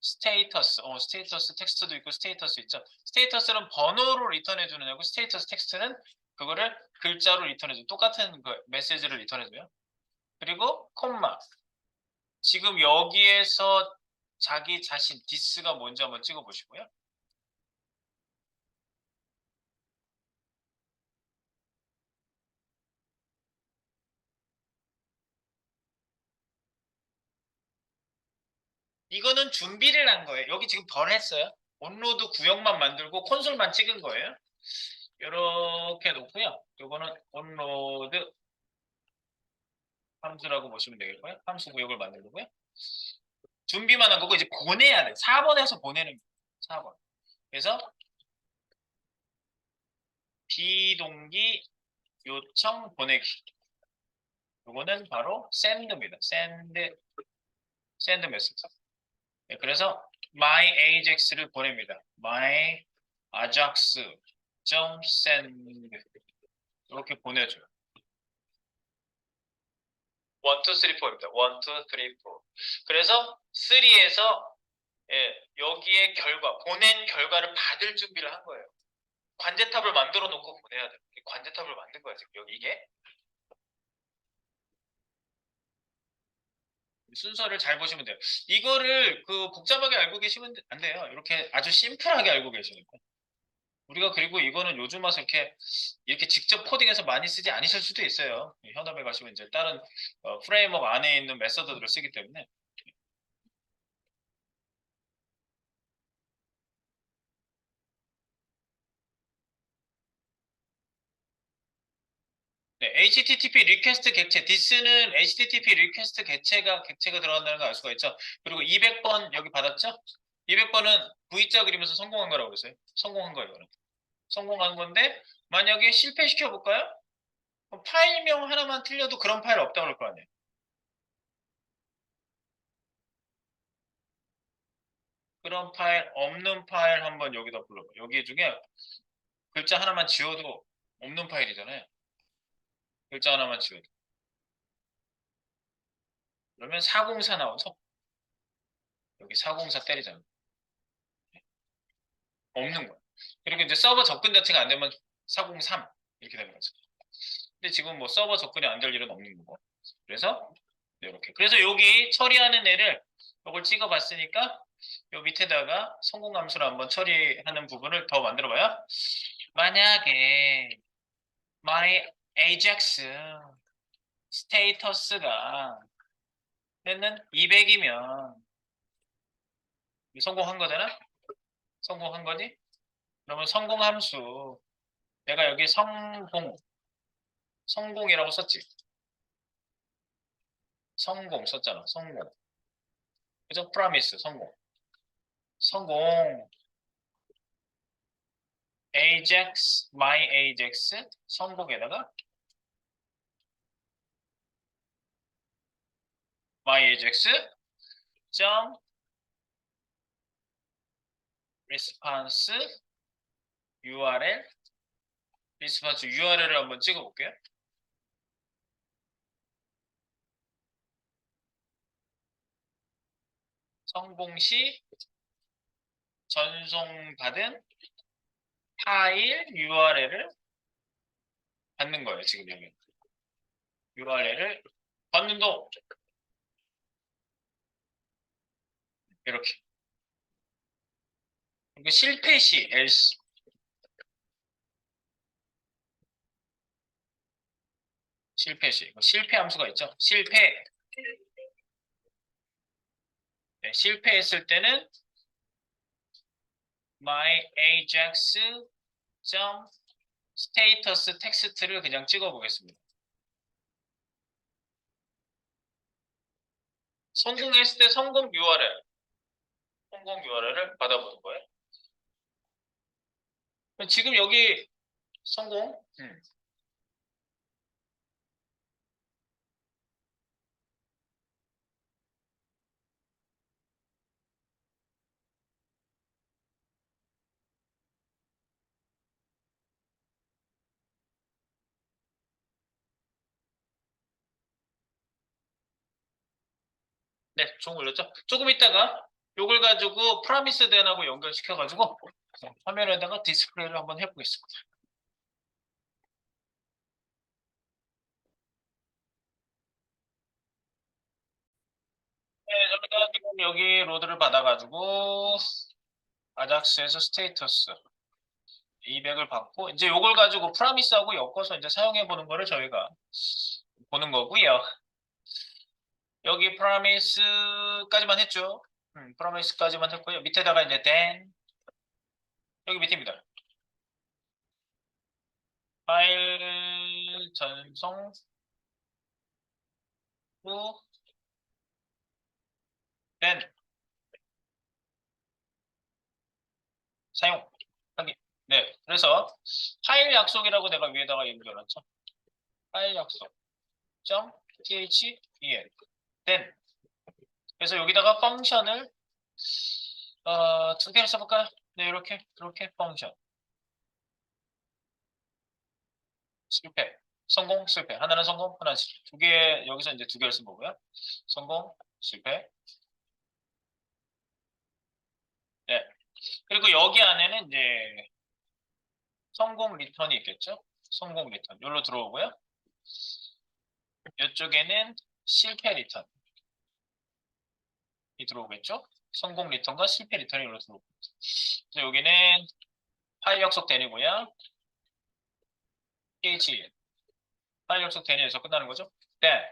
Speaker 1: status 스테이터스 텍스트도 있고 스테이터스 있죠. 스테이터스는 번호로 리턴해주는 거고 스테이터스 텍스트는 그거를 글자로 리턴해줘요. 똑같은 그 메시지를 리턴해줘요. 그리고 콤마 지금 여기에서 자기 자신 디스가 뭔지 한번 찍어보시고요. 이거는 준비를 한 거예요. 여기 지금 덜 했어요. 온로드 구역만 만들고 콘솔만 찍은 거예요. 이렇게 놓고요. 이거는 온로드 함수라고 보시면 되겠고요. 함수 구역을 만들고요. 준비만 한 거고 이제 보내야 돼. 4번에서 보내는 거예요. 4번. 그래서 비동기 요청 보내기. 이거는 바로 send입니다. send 메시지. 네, 그래서 my ajax를 보냅니다. my ajax send 이렇게 보내줘요. 1, 2, 3, 4입니다. 1, 2, 3, 4. 그래서 3에서 여기에 보낸 결과를 받을 준비를 한 거예요. 관제탑을 만들어 놓고 보내야 돼요. 관제탑을 만든 거예요. 지금 여기 이게. 순서를 잘 보시면 돼요. 이거를 그 복잡하게 알고 계시면 안 돼요. 이렇게 아주 심플하게 알고 계시는 거예요. 우리가 그리고 이거는 요즘 와서 이렇게 직접 코딩해서 많이 쓰지 않으실 수도 있어요. 현업에 가시면 이제 다른 프레임워크 안에 있는 메서드들을 쓰기 때문에. 네, HTTP 리퀘스트 객체, this는 HTTP 리퀘스트 객체가 들어간다는 걸 알 수가 있죠. 그리고 200번 여기 받았죠? 200번은 V자 그리면서 성공한 거라고 그랬어요. 성공한 거예요, 이거는. 성공한 건데 만약에 실패시켜 볼까요? 그럼 파일명 하나만 틀려도 그런 파일 없다고 그럴 거 아니에요. 그런 파일 없는 파일 한번 여기다 불러봐. 여기 중에 글자 하나만 지워도 없는 파일이잖아요. 글자 하나만 지워도. 그러면 404 나오죠? 여기 404 때리잖아. 없는 거야. 그리고 이제 서버 접근 자체가 안 되면 403 이렇게 되는 거죠. 근데 지금 뭐 서버 접근이 안 될 일은 없는 거고. 그래서 이렇게. 그래서 여기 처리하는 애를 이걸 찍어봤으니까 요 밑에다가 성공 함수를 한번 처리하는 부분을 더 만들어봐요. 만약에 my ajax 스테이터스가 얘는 200이면 성공한 거잖아? 성공한 거지? 그러면 성공 함수 내가 여기 성공이라고 썼지? 성공 썼잖아. 성공. 그죠? promise 성공. 성공 ajax my ajax 성공에다가 my ajax 점 response URL response URL을 한번 찍어 볼게요. 성공 시 전송받은 파일 URL을 받는 거예요. 지금 여기 URL을 받는 동 이렇게. 그리고 실패 시 else 실패 시 실패 함수가 있죠. 네, 실패했을 때는 my ajax 점 스테이터스 텍스트를 그냥 찍어 보겠습니다. 성공했을 때 성공 URL을 받아보는 거예요. 지금 여기 성공. 네, 종 올렸죠? 조금 있다가 요걸 가지고 프라미스 덴하고 연결시켜가지고 화면에다가 디스플레이를 한번 해보겠습니다. 네, 저희가 지금 여기 로드를 받아가지고 아작스에서 스테이터스 200을 받고 이제 요걸 가지고 프라미스하고 엮어서 이제 사용해 보는 거를 저희가 보는 거고요. 여기 프라미스까지만 했죠. 프라미스까지만 했고요. 밑에다가 이제 then 여기 밑입니다. 파일 전송 후 then 사용 하기. 네, 그래서 파일 약속이라고 내가 위에다가 얘기해놨죠. 파일 약속 점 then then 그래서 여기다가 펑션을 두 개를 써볼까요? 네, 이렇게 펑션 실패 성공 실패 하나는 성공 하나는 실패 두 개 여기서 이제 두 개를 쓴 거고요. 성공 실패 네 그리고 여기 안에는 이제 성공 리턴이 있겠죠. 성공 리턴 여기로 들어오고요. 이쪽에는 실패 리턴 들어오겠죠? 성공 리턴과 실패 리턴이 여기로 들어오겠죠. 그래서 여기는 파일 약속 대니고요. ph 파일 약속 대니에서 끝나는 거죠. then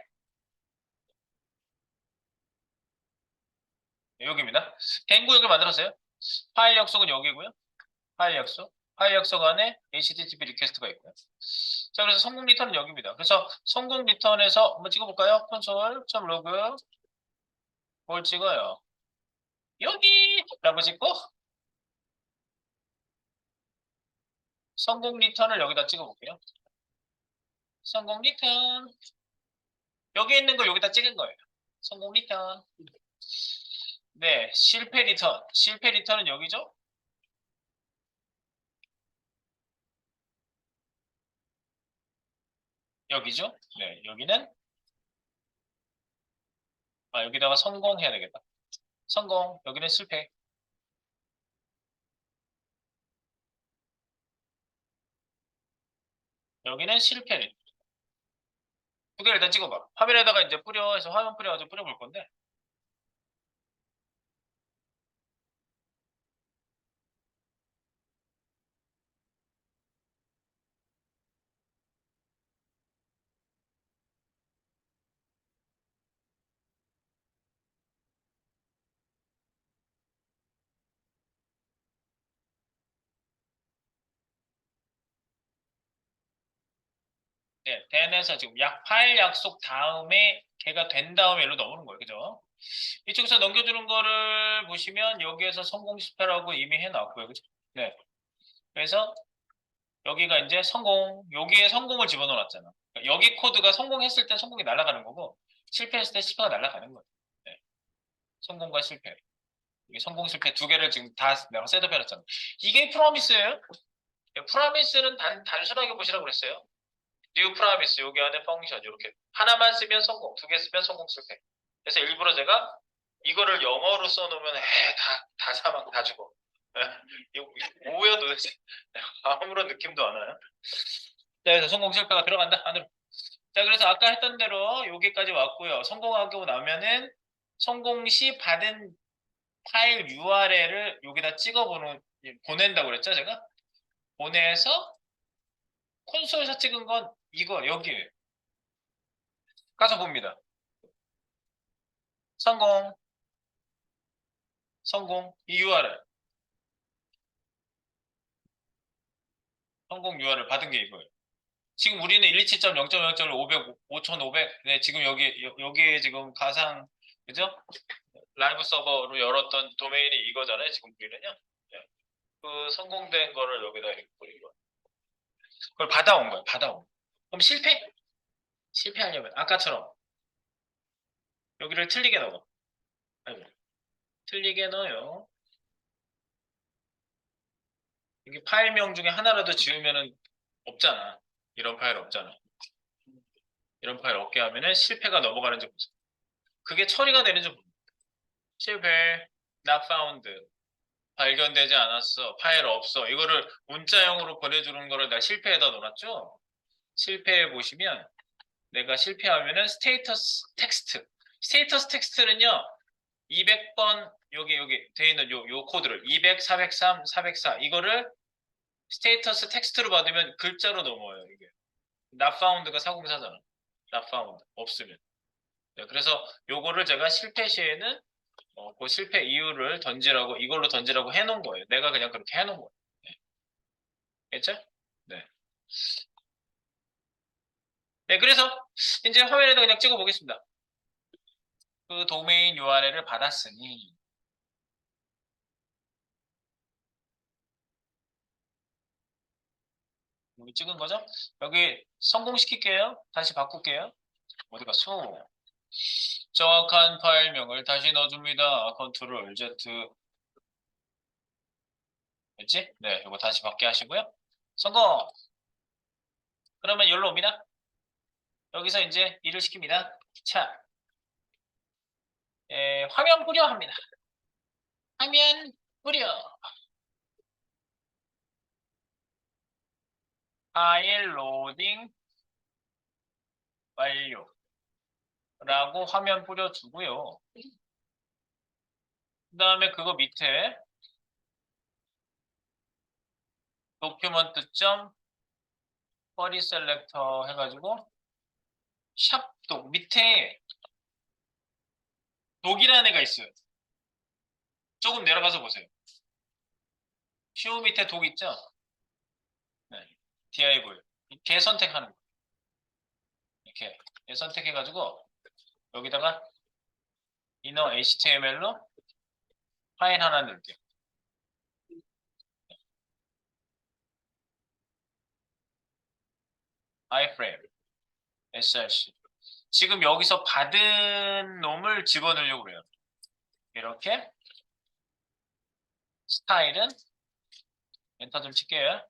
Speaker 1: 여기입니다. then 구역을 만들었어요. 파일 약속은 여기고요. 파일 약속. 파일 약속 안에 HTTP 리퀘스트가 있고요. 자, 그래서 성공 리턴은 여기입니다. 그래서 성공 리턴에서 한번 찍어볼까요? console.log 뭘 찍어요? 여기! 라고 찍고 성공 리턴을 여기다 찍어볼게요. 성공 리턴. 여기 있는 걸 여기다 찍은 거예요. 성공 리턴. 네, 실패 리턴. 실패 리턴은 여기죠? 여기죠? 네, 여기는 여기다가 성공해야 되겠다. 성공. 여기는 실패. 여기는 실패 리턴. 두 개를 일단 찍어봐. 화면에다가 이제 뿌려서 화면 뿌려가지고 뿌려볼 건데. 네, then에서 지금 파일 약속 다음에 걔가 된 다음에 일로 넘어오는 거예요. 그죠? 이쪽에서 넘겨주는 거를 보시면 여기에서 성공 실패라고 이미 해놨고요. 그죠? 네. 그래서 여기가 이제 성공, 여기에 성공을 집어넣어놨잖아. 그러니까 여기 코드가 성공했을 때 성공이 날아가는 거고, 실패했을 때 실패가 날아가는 거예요. 네. 성공과 실패. 이게 성공, 실패 두 개를 지금 다 내가 셋업해놨잖아. 이게 프로미스예요? 프로미스는 단순하게 보시라고 그랬어요. 뉴 프로미스, 여기 안에 펑션, 이렇게. 하나만 쓰면 성공, 두 개 쓰면 성공, 실패. 그래서 일부러 제가 이거를 영어로 써놓으면, 다 사망, 다 죽어. 이거 뭐야 도대체. 아무런 느낌도 안 와요. 자, 그래서 성공 실패가 들어간다 안으로. 자, 그래서 아까 했던 대로 여기까지 왔고요. 성공하고 나면은 성공 시 받은 파일 URL을 여기다 보낸다고 그랬죠, 제가? 보내서 콘솔에서 찍은 건 이거 여기에요. 가서 봅니다. 성공, 성공, 이 URL. 성공 URL 받은 게 이거예요. 지금 우리는 127.0.0.500, 5500, 네, 지금 여기에 지금 그죠? 라이브 서버로 열었던 도메인이 이거잖아요. 지금 우리는요. 네. 그 성공된 거를 여기다 이렇게 뿌린 거예요. 그걸 받아온 거예요. 받아온 거. 그럼 실패? 실패하려면 아까처럼 여기를 틀리게 넣어. 아이고, 틀리게 넣어요. 여기 파일명 중에 하나라도 지우면은 없잖아. 이런 파일 없잖아. 이런 파일 없게 하면은 실패가 넘어가는지 보세요. 그게 처리가 되는지 보세요. 실패, not found. 발견되지 않았어. 파일 없어. 이거를 문자형으로 보내주는 거를 내가 실패에다 놓았죠? 실패해 보시면 내가 실패하면은 스테이터스 텍스트는요. 200번 여기 돼 있는 요 코드를 200, 403, 404 이거를 스테이터스 텍스트로 받으면 글자로 넘어요. 이게 not found가 사공사잖아. not found 없으면. 네, 그래서 요거를 제가 실패 시에는 그 실패 이유를 던지라고 이걸로 던지라고 해놓은 거예요. 내가 그냥 그렇게 해놓은 거예요. 네. 됐죠? 네. 네, 그래서 이제 화면에다 그냥 찍어 보겠습니다. 그 도메인 URL을 받았으니 여기 찍은 거죠? 여기 성공시킬게요. 다시 바꿀게요. 어디 갔어? 정확한 파일명을 다시 넣어줍니다. 컨트롤 Z. 됐지? 네, 이거 다시 받게 하시고요. 성공! 그러면 여기로 옵니다. 여기서 이제 일을 시킵니다. 자, 화면 뿌려 합니다. 화면 뿌려. 파일 로딩 완료. 라고 화면 뿌려주고요. 그 다음에 그거 밑에 document. query selector 해가지고 샵독 밑에 독이라는 애가 있어요. 조금 내려가서 보세요. show 밑에 독 있죠? 네. div. 걔 선택하는 거. 이렇게 얘 선택해가지고 여기다가 inner HTML로 파일 하나 넣을게요. iframe, src. 지금 여기서 받은 놈을 집어넣으려고 그래요. 이렇게 스타일은 엔터 좀 칠게요.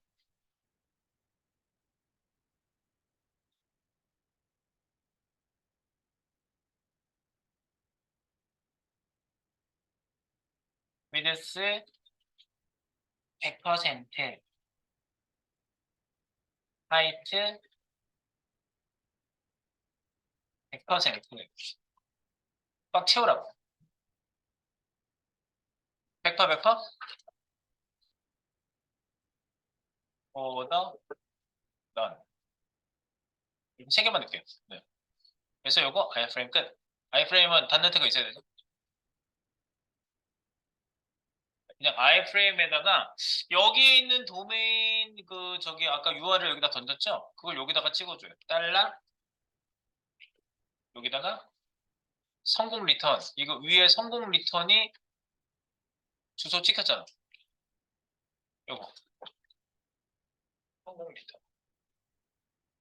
Speaker 1: width 100%, height 100%. 꽉 채우라고. 100%, 100%? order none. 이렇게 세 개만 넣을게요. 네. 그래서 요거 iframe 끝. iframe은 단네트가 있어야 되죠. 그냥 iframe에다가 여기 있는 도메인 그 저기 아까 URL 여기다 던졌죠? 그걸 여기다가 찍어줘요. 달러 여기다가 성공 리턴. 이거 위에 성공 리턴이 주소 찍혔잖아. 요거 성공 리턴.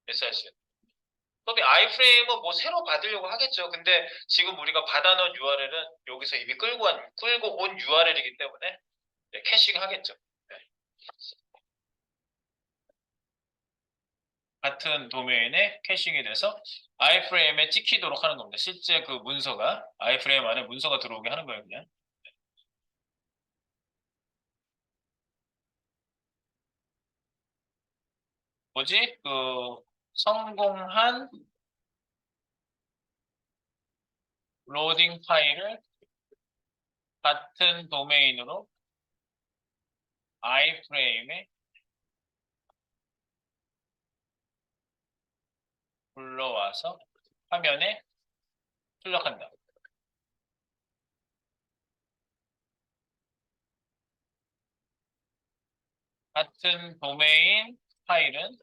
Speaker 1: SRC. 그럼 iframe은 뭐 새로 받으려고 하겠죠. 근데 지금 우리가 받아놓은 URL은 여기서 이미 끌고 온 URL이기 때문에 네, 캐싱 하겠죠. 네. 같은 도메인에 캐싱이 돼서 iframe에 찍히도록 하는 겁니다. 실제 그 문서가 iframe 안에 문서가 들어오게 하는 거예요, 그냥. 뭐지? 그 성공한 로딩 파일을 같은 도메인으로 iframe에 불러와서 화면에 출력한다. 같은 도메인 파일은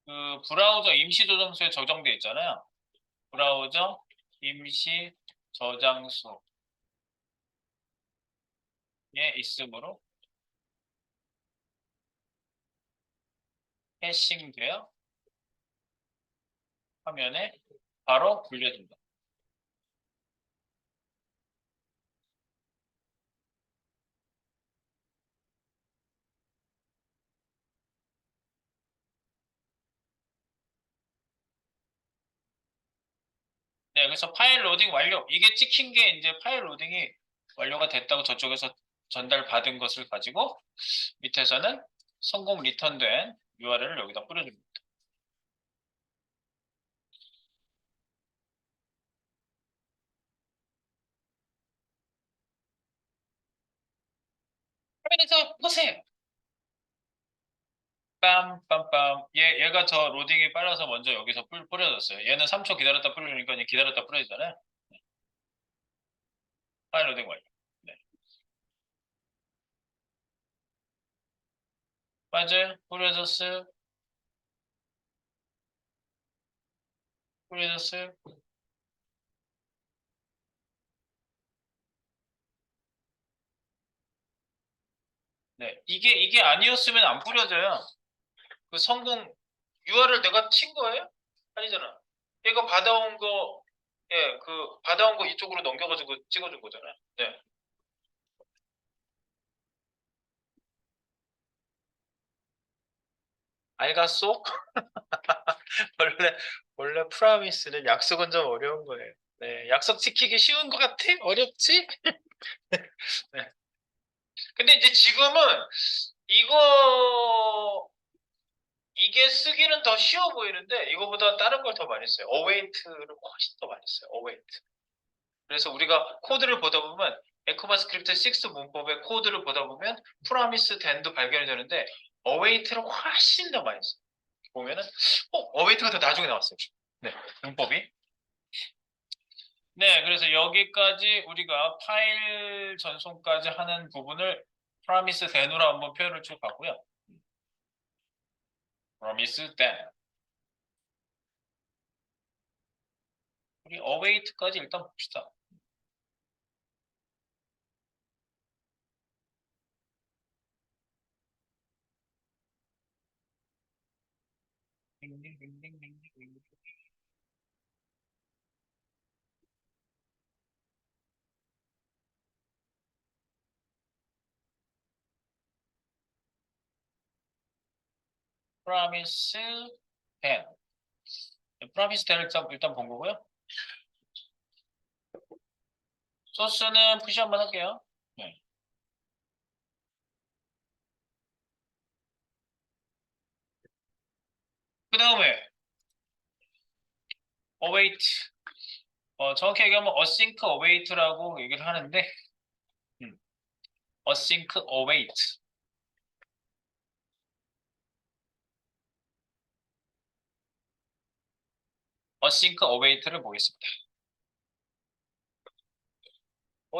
Speaker 1: 그 브라우저 임시 저장소에 저장돼 있잖아요. 브라우저 임시 저장소에 있으므로 해싱되어 화면에 바로 굴려준다. 네, 그래서 파일 로딩 완료. 이게 찍힌 게 이제 파일 로딩이 완료가 됐다고 저쪽에서 전달받은 것을 가지고 밑에서는 성공 리턴된 URL을 여기다 뿌려줍니다. 화면에서 보세요. 빰빰빰. 얘가 저 로딩이 빨라서 먼저 여기서 뿌려졌어요. 얘는 3초 기다렸다 뿌려주니까 기다렸다 뿌려지잖아요. 파일 로딩 완료. 네. 맞아요. 뿌려졌어요. 뿌려졌어요. 네. 이게 아니었으면 안 뿌려져요. 그 성공 URL 내가 친 거예요? 아니잖아. 얘가 받아온 거, 예, 그 받아온 거 이쪽으로 넘겨가지고 찍어준 거잖아요. 네. 알갔소? 원래 프라미스는 약속은 좀 어려운 거예요. 네, 약속 지키기 쉬운 것 같아? 어렵지? 네. 근데 이제 지금은 이거 이게 쓰기는 더 쉬워 보이는데 이거보다 다른 걸 더 많이 써요. await를 훨씬 더 많이 써요. await. 그래서 우리가 코드를 보다 보면 에크마스크립트 6 문법의 코드를 보다 보면 promise then도 발견이 되는데 await를 훨씬 더 많이 써요. 보면은 await가 더 나중에 나왔어요. 네, 문법이. 네, 그래서 여기까지 우리가 파일 전송까지 하는 부분을 promise then으로 한번 표현을 쭉 봤고요. promise then. 우리 await까지 일단 봅시다. promise then. promise then을 일단 본 거고요. 소스는 푸시 한번 할게요. 네. 그 다음에 await. 정확히 얘기하면 async await라고 얘기를 하는데 async await. async await를 보겠습니다.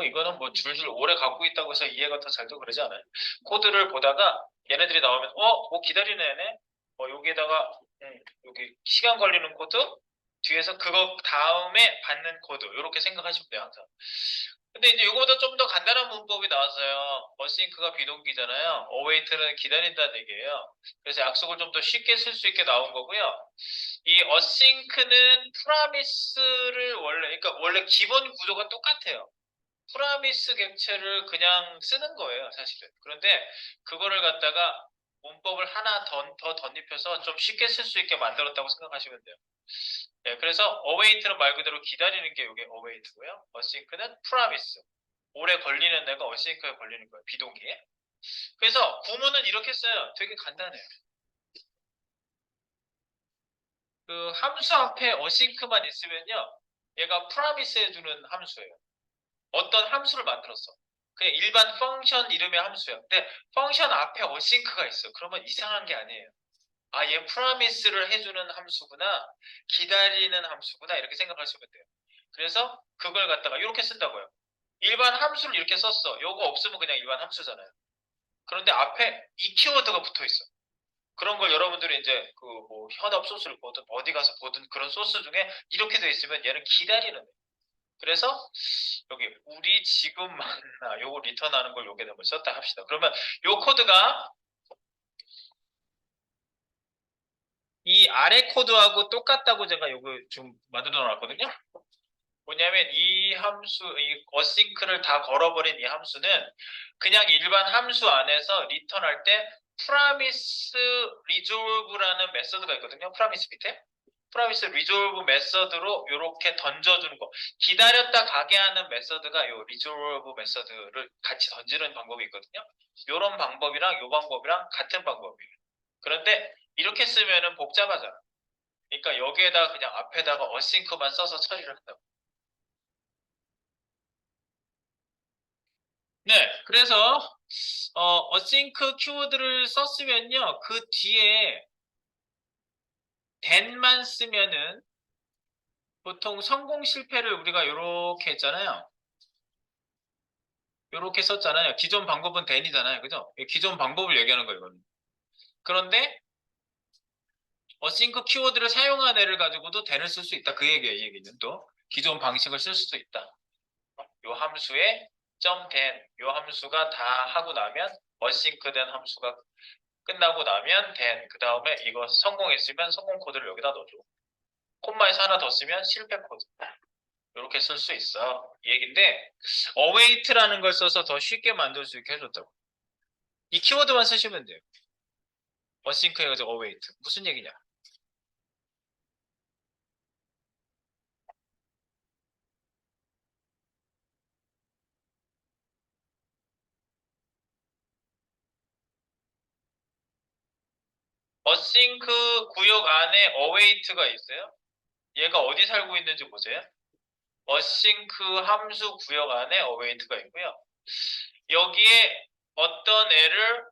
Speaker 1: 이거는 뭐 줄줄 오래 갖고 있다고 해서 이해가 더 잘 되고 그러지 않아요. 코드를 보다가 얘네들이 나오면 뭐 기다리는 애네. 여기에다가 여기 시간 걸리는 코드 뒤에서 그거 다음에 받는 코드 이렇게 생각하시면 돼요 항상. 근데 이제 이거보다 좀 더 간단한 문법이 나왔어요. 어싱크가 비동기잖아요. 어웨이트는 기다린다는 얘기예요. 그래서 약속을 좀 더 쉽게 쓸 수 있게 나온 거고요. 이 어싱크는 프라미스를 그러니까 원래 기본 구조가 똑같아요. 프라미스 객체를 그냥 쓰는 거예요, 사실은. 그런데 그거를 갖다가 문법을 하나 더 덧입혀서 좀 쉽게 쓸 수 있게 만들었다고 생각하시면 돼요. 네, 그래서 await는 말 그대로 기다리는 게 이게 await고요. async는 promise. 오래 걸리는 애가 async에 걸리는 거예요. 비동기에. 그래서 구문은 이렇게 써요. 되게 간단해요. 그 함수 앞에 async만 있으면요. 얘가 promise 해주는 함수예요. 어떤 함수를 만들었어. 그냥 일반 펑션 이름의 함수예요. 근데 펑션 앞에 async가 있어. 그러면 이상한 게 아니에요. 얘 프라미스를 해주는 함수구나, 기다리는 함수구나, 이렇게 생각하시면 돼요. 그래서 그걸 갖다가 이렇게 쓴다고요. 일반 함수를 이렇게 썼어. 요거 없으면 그냥 일반 함수잖아요. 그런데 앞에 이 키워드가 붙어 있어. 그런 걸 여러분들이 이제 그 뭐 현업 소스를 보든 어디 가서 보든 그런 소스 중에 이렇게 돼 있으면 얘는 기다리는 거예요. 그래서 여기 우리 지금 만나 요거 리턴하는 걸 요게 한번 썼다 합시다. 그러면 요 코드가 이 아래 코드하고 똑같다고 제가 요거 좀 만들어 놨거든요. 뭐냐면 이 함수, 이 어싱크를 다 걸어버린 이 함수는 그냥 일반 함수 안에서 리턴할 때 promise resolve라는 메서드가 있거든요. promise 밑에. promise resolve 메서드로 이렇게 던져주는 거. 기다렸다 가게 하는 메서드가 요 resolve 메서드를 같이 던지는 방법이 있거든요. 요런 방법이랑 요 방법이랑 같은 방법이에요. 그런데 이렇게 쓰면은 복잡하잖아. 그러니까 여기에다가 그냥 앞에다가 어싱크만 써서 처리를 한다고. 네, 그래서 async 키워드를 썼으면요, 그 뒤에 then만 쓰면은 보통 성공 실패를 우리가 이렇게 했잖아요. 이렇게 썼잖아요. 기존 방법은 then이잖아요, 그죠? 기존 방법을 얘기하는 거예요, 이거는. 그런데 async 키워드를 사용한 애를 가지고도 then을 쓸 수 있다. 그 얘기예요, 이 얘기는 또 기존 방식을 쓸 수도 있다. 요 함수에 .then 요 함수가 다 하고 나면 async 된 함수가 끝나고 나면 then 그 다음에 이거 성공했으면 성공 코드를 여기다 넣어줘. 콤마에서 하나 더 쓰면 실패 코드. 이렇게 쓸 수 있어. 이 얘기인데 await라는 걸 써서 더 쉽게 만들 수 있게 해줬다고. 이 키워드만 쓰시면 돼요. async 해가지고 await. 무슨 얘기냐? async 구역 안에 await가 있어요. 얘가 어디 살고 있는지 보세요. async 함수 구역 안에 await가 있고요. 여기에 어떤 애를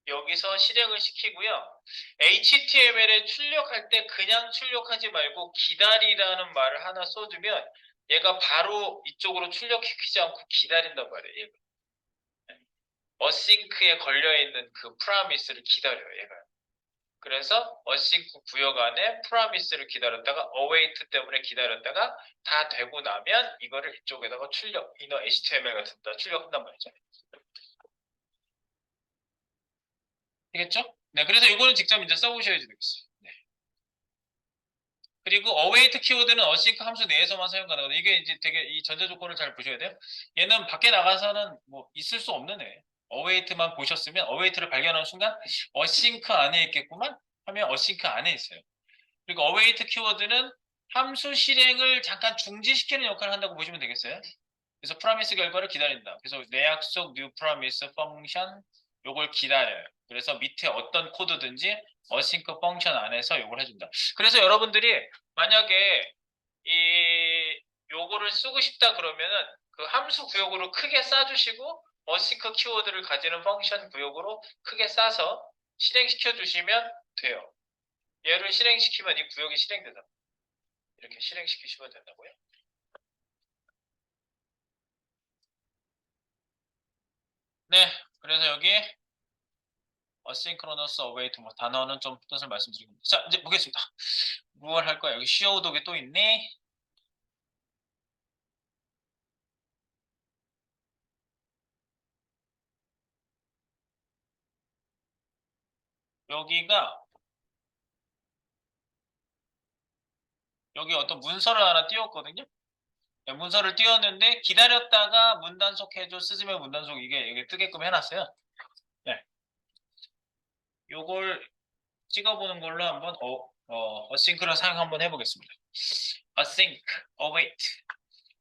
Speaker 1: 여기서 실행을 시키고요. HTML에 출력할 때 그냥 출력하지 말고 기다리라는 말을 하나 써주면 얘가 바로 이쪽으로 출력시키지 않고 기다린단 말이에요. 얘가. 어싱크에 걸려있는 그 프라미스를 기다려요. 얘가. 그래서 어싱크 구역 안에 프라미스를 기다렸다가 await 때문에 기다렸다가 다 되고 나면 이거를 이쪽에다가 출력, inner HTML 같은 데 출력한단 말이죠. 되겠죠? 네, 그래서 이거는 직접 이제 써보셔야 되겠어요. 네. 그리고 await 키워드는 async 함수 내에서만 사용 가능하다. 이게 이제 되게 이 전제 조건을 잘 보셔야 돼요. 얘는 밖에 나가서는 뭐 있을 수 없는 애. await만 보셨으면 await를 발견하는 순간 async 안에 있겠구만 하면 async 안에 있어요. 그리고 await 키워드는 함수 실행을 잠깐 중지시키는 역할을 한다고 보시면 되겠어요. 그래서 프라미스 결과를 기다린다. 그래서 내 약속 new promise 펑션 요걸 기다려요. 그래서 밑에 어떤 코드든지 async 펑션 안에서 요걸 해준다. 그래서 여러분들이 만약에 이 요거를 쓰고 싶다 그러면은 그 함수 구역으로 크게 싸주시고 async 키워드를 가지는 펑션 구역으로 크게 싸서 실행시켜 주시면 돼요. 얘를 실행시키면 이 구역이 실행되다. 이렇게 실행시키시면 된다고요. 네, 그래서 여기 asynchronous await 뭐 단어는 좀 뜻을 말씀드리겠습니다. 자, 이제 보겠습니다. 무얼 할 거야? 여기 show 독에 또 있네. 여기가 여기 어떤 문서를 하나 띄웠거든요. 네, 문서를 띄웠는데 기다렸다가 문단속 해줘 스즈메 문단속 이게 뜨게끔 해놨어요. 네, 요걸 찍어보는 걸로 한번 어싱크로 사용 한번 해보겠습니다. async await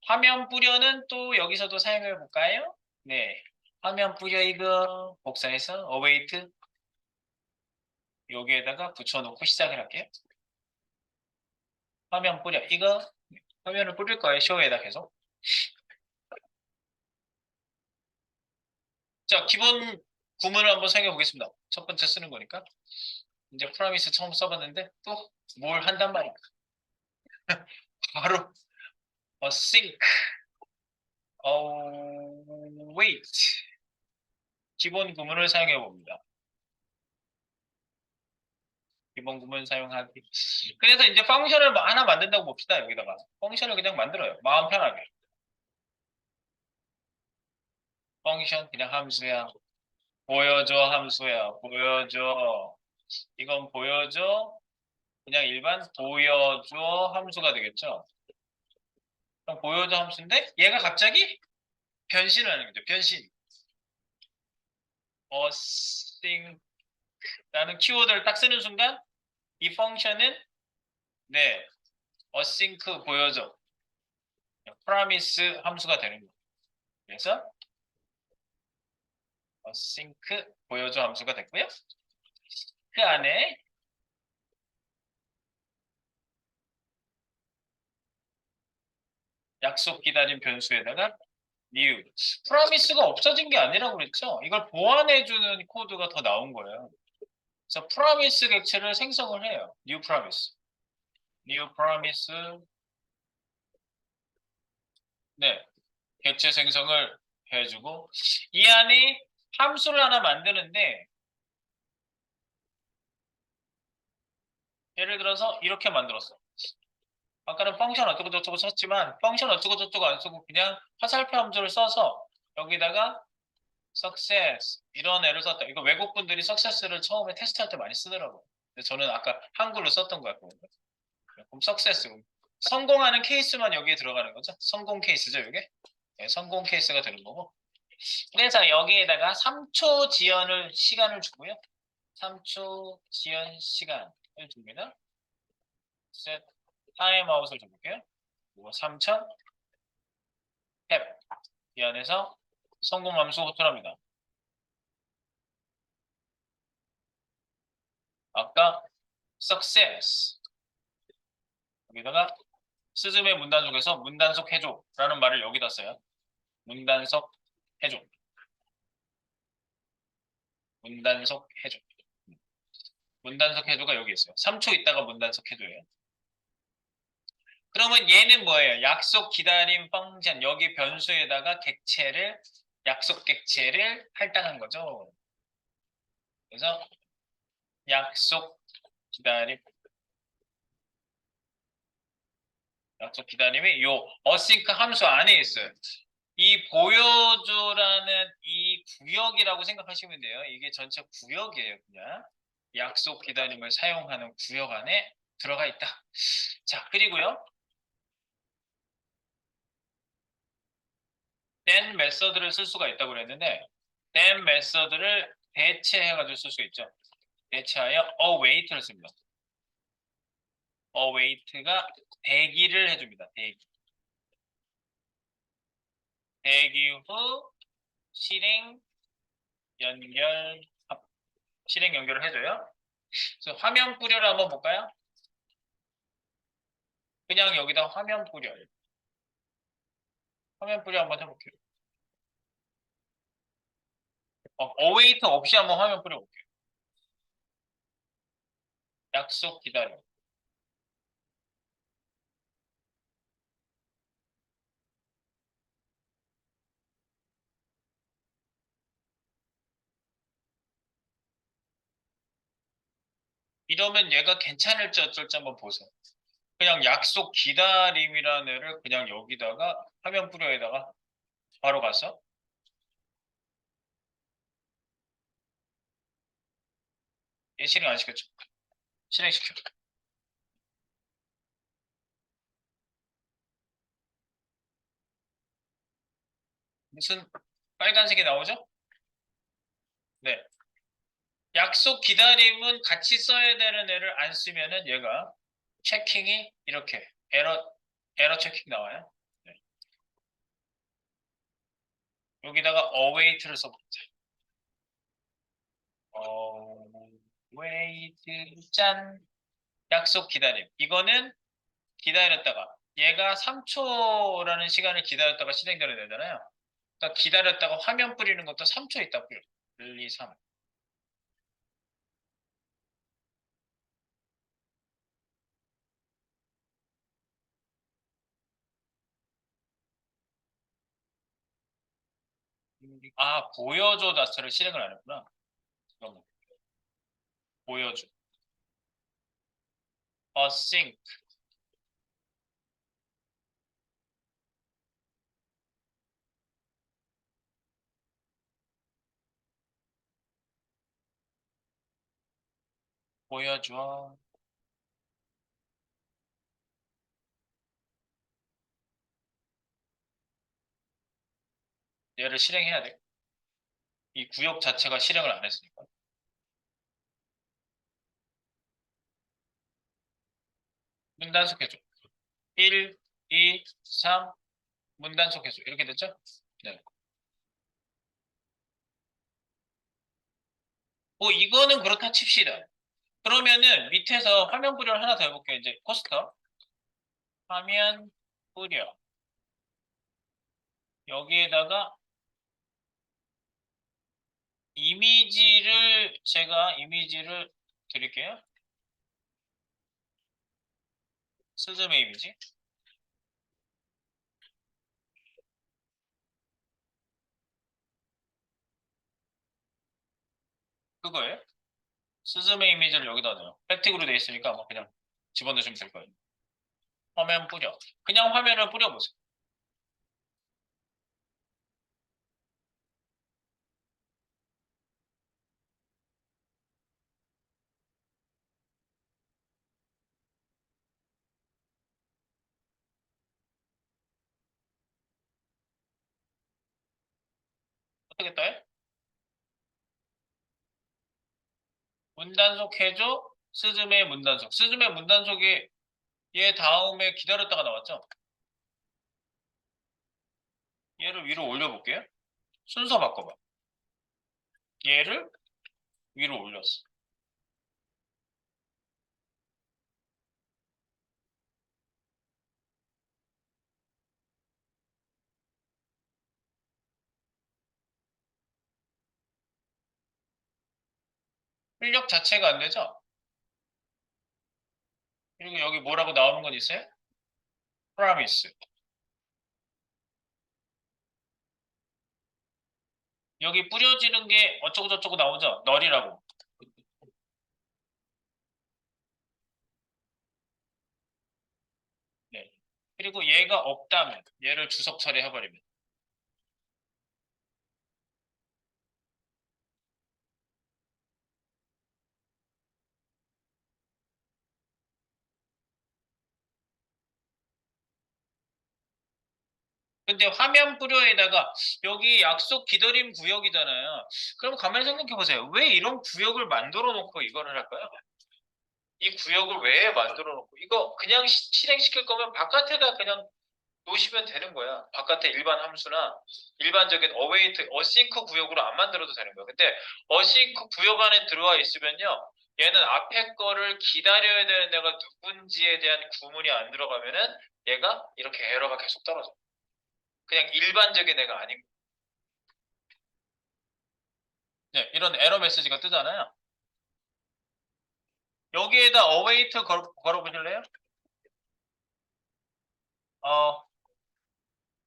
Speaker 1: 화면 뿌려는 또 여기서도 사용해 볼까요? 네, 화면 뿌려 이거 복사해서 await 여기에다가 붙여놓고 시작을 할게요. 화면 뿌려 이거 화면을 뿌릴 거예요. 쇼에다 계속. 자, 기본 구문을 한번 사용해 보겠습니다. 첫 번째 쓰는 거니까. 이제 프라미스 처음 써봤는데 또 뭘 한단 말인가. 바로 async await 기본 구문을 사용해 봅니다. 기본 구문 사용하기. 그래서 이제 펑션을 하나 만든다고 봅시다. 여기다가 펑션을 그냥 만들어요. 마음 편하게. 펑션 그냥 함수야. 보여줘 함수야. 보여줘. 이건 보여줘. 그냥 일반 보여줘 함수가 되겠죠. 그럼 보여줘 함수인데 얘가 갑자기 변신을 하는 거죠. 변신. async 라는 키워드를 딱 쓰는 순간 이 펑션은 네 async 보여줘 promise 함수가 되는 거예요. 그래서 async 보여줘 함수가 됐고요. 그 안에 약속 기다린 변수에다가 new promise가 없어진 게 아니라고 그랬죠. 이걸 보완해주는 코드가 더 나온 거예요. 그래서 promise 객체를 생성을 해요. new promise. new promise 네 객체 생성을 해주고 이 안에 함수를 하나 만드는데 예를 들어서 이렇게 만들었어. 아까는 펑션 어쩌고 저쩌고 썼지만 펑션 어쩌고 저쩌고 안 쓰고 그냥 화살표 함수를 써서 여기다가 success 이런 애를 썼다. 이거 외국 분들이 success를 처음에 테스트할 때 많이 쓰더라고요. 근데 저는 아까 한글로 썼던 거 같고 그럼 success 성공하는 케이스만 여기에 들어가는 거죠. 성공 케이스죠, 이게. 네, 성공 케이스가 되는 거고. 그래서 여기에다가 3초 지연을 시간을 주고요. 3초 지연 시간을 줍니다. set 타임아웃을 줘볼게요. 3000 탭 이 안에서 성공함수 호출합니다. 아까 success. 여기다가 스즈메 문단속에서 문단속 해줘 라는 말을 여기다 써요. 문단속 해줘. 문단속 해줘. 문단속 해줘가 여기 있어요. 3초 있다가 문단속 해줘예요. 그러면 얘는 뭐예요? 약속 기다림 펑션. 여기 변수에다가 객체를 약속 객체를 할당한 거죠. 그래서 약속 기다림 약속 기다림이 요 어싱크 함수 안에 있어요. 이 보여줘라는 이 구역이라고 생각하시면 돼요. 이게 전체 구역이에요, 그냥. 약속 기다림을 사용하는 구역 안에 들어가 있다. 자, 그리고요. then 메서드를 쓸 수가 있다고 그랬는데 then 메서드를 대체해가지고 쓸 수 있죠. 대체하여 await를 씁니다. await가 대기를 해줍니다. 대기. 대기 후 실행 연결 실행 연결을 해줘요. 그래서 화면 뿌려를 한번 볼까요? 그냥 여기다 화면 뿌려요. 화면 뿌려 한번 해볼게요. 어웨이트 없이 한번 화면 뿌려볼게요. 약속 기다려. 이러면 얘가 괜찮을지 어쩔지 한번 보세요. 그냥 약속 기다림이라는 애를 그냥 여기다가 화면 뿌려에다가 바로 가서 얘 실행 안 시켰죠? 실행시켜. 무슨 빨간색이 나오죠? 네. 약속 기다림은 같이 써야 되는 애를 안 쓰면은 얘가 체킹이 이렇게 에러 체킹 나와요. 네. 여기다가 await를 써보자. await 짠 약속 기다림. 이거는 기다렸다가 얘가 3초라는 시간을 기다렸다가 실행되는 되잖아요. 그러니까 기다렸다가 화면 뿌리는 것도 3초 있다 뿌려. 1, 2, 3. 아, 보여줘 자체를 실행을 안 했구나. 그럼 보여줘. async 보여줘. 얘를 실행해야 돼. 이 구역 자체가 실행을 안 했으니까. 문 단속해줘. 1, 2, 3, 문 단속해줘. 이렇게 됐죠? 네. 뭐 이거는 그렇다 칩시다. 그러면은 밑에서 화면 뿌리를 하나 더 해볼게요. 이제 포스터. 화면 뿌려. 여기에다가 제가 이미지를 드릴게요. 스즈메 이미지. 그거예요. 스즈메 이미지를 여기다 넣어요. 팩틱으로 돼 있으니까 아마 그냥 집어넣으시면 될 거예요. 화면 뿌려. 그냥 화면을 뿌려보세요. 어떻게 떠요? 문단속 해줘. 스즈메 문단속. 스즈메 문단속이 얘 다음에 기다렸다가 나왔죠? 얘를 위로 올려볼게요. 순서 바꿔봐. 얘를 위로 올렸어. 출력 자체가 안 되죠? 그리고 여기 뭐라고 나오는 건 있어요? promise. 여기 뿌려지는 게 어쩌고저쩌고 나오죠? 널이라고. 네. 그리고 얘가 없다면, 얘를 주석 처리해버리면. 근데 화면 불효에다가 여기 약속 기다림 구역이잖아요. 그럼 가만히 생각해 보세요. 왜 이런 구역을 만들어 놓고 이거를 할까요? 이 구역을 왜 만들어 놓고 이거 그냥 실행시킬 거면 바깥에다 그냥 놓으시면 되는 거야. 바깥에 일반 함수나 일반적인 어웨이트, 어싱크 구역으로 안 만들어도 되는 거야. 근데 어싱크 구역 안에 들어와 있으면요. 얘는 앞에 거를 기다려야 되는 애가 누군지에 대한 구문이 안 들어가면은 얘가 이렇게 에러가 계속 떨어져. 그냥 일반적인 애가 아닌 거야. 네, 이런 에러 메시지가 뜨잖아요. 여기에다 await 걸어보실래요?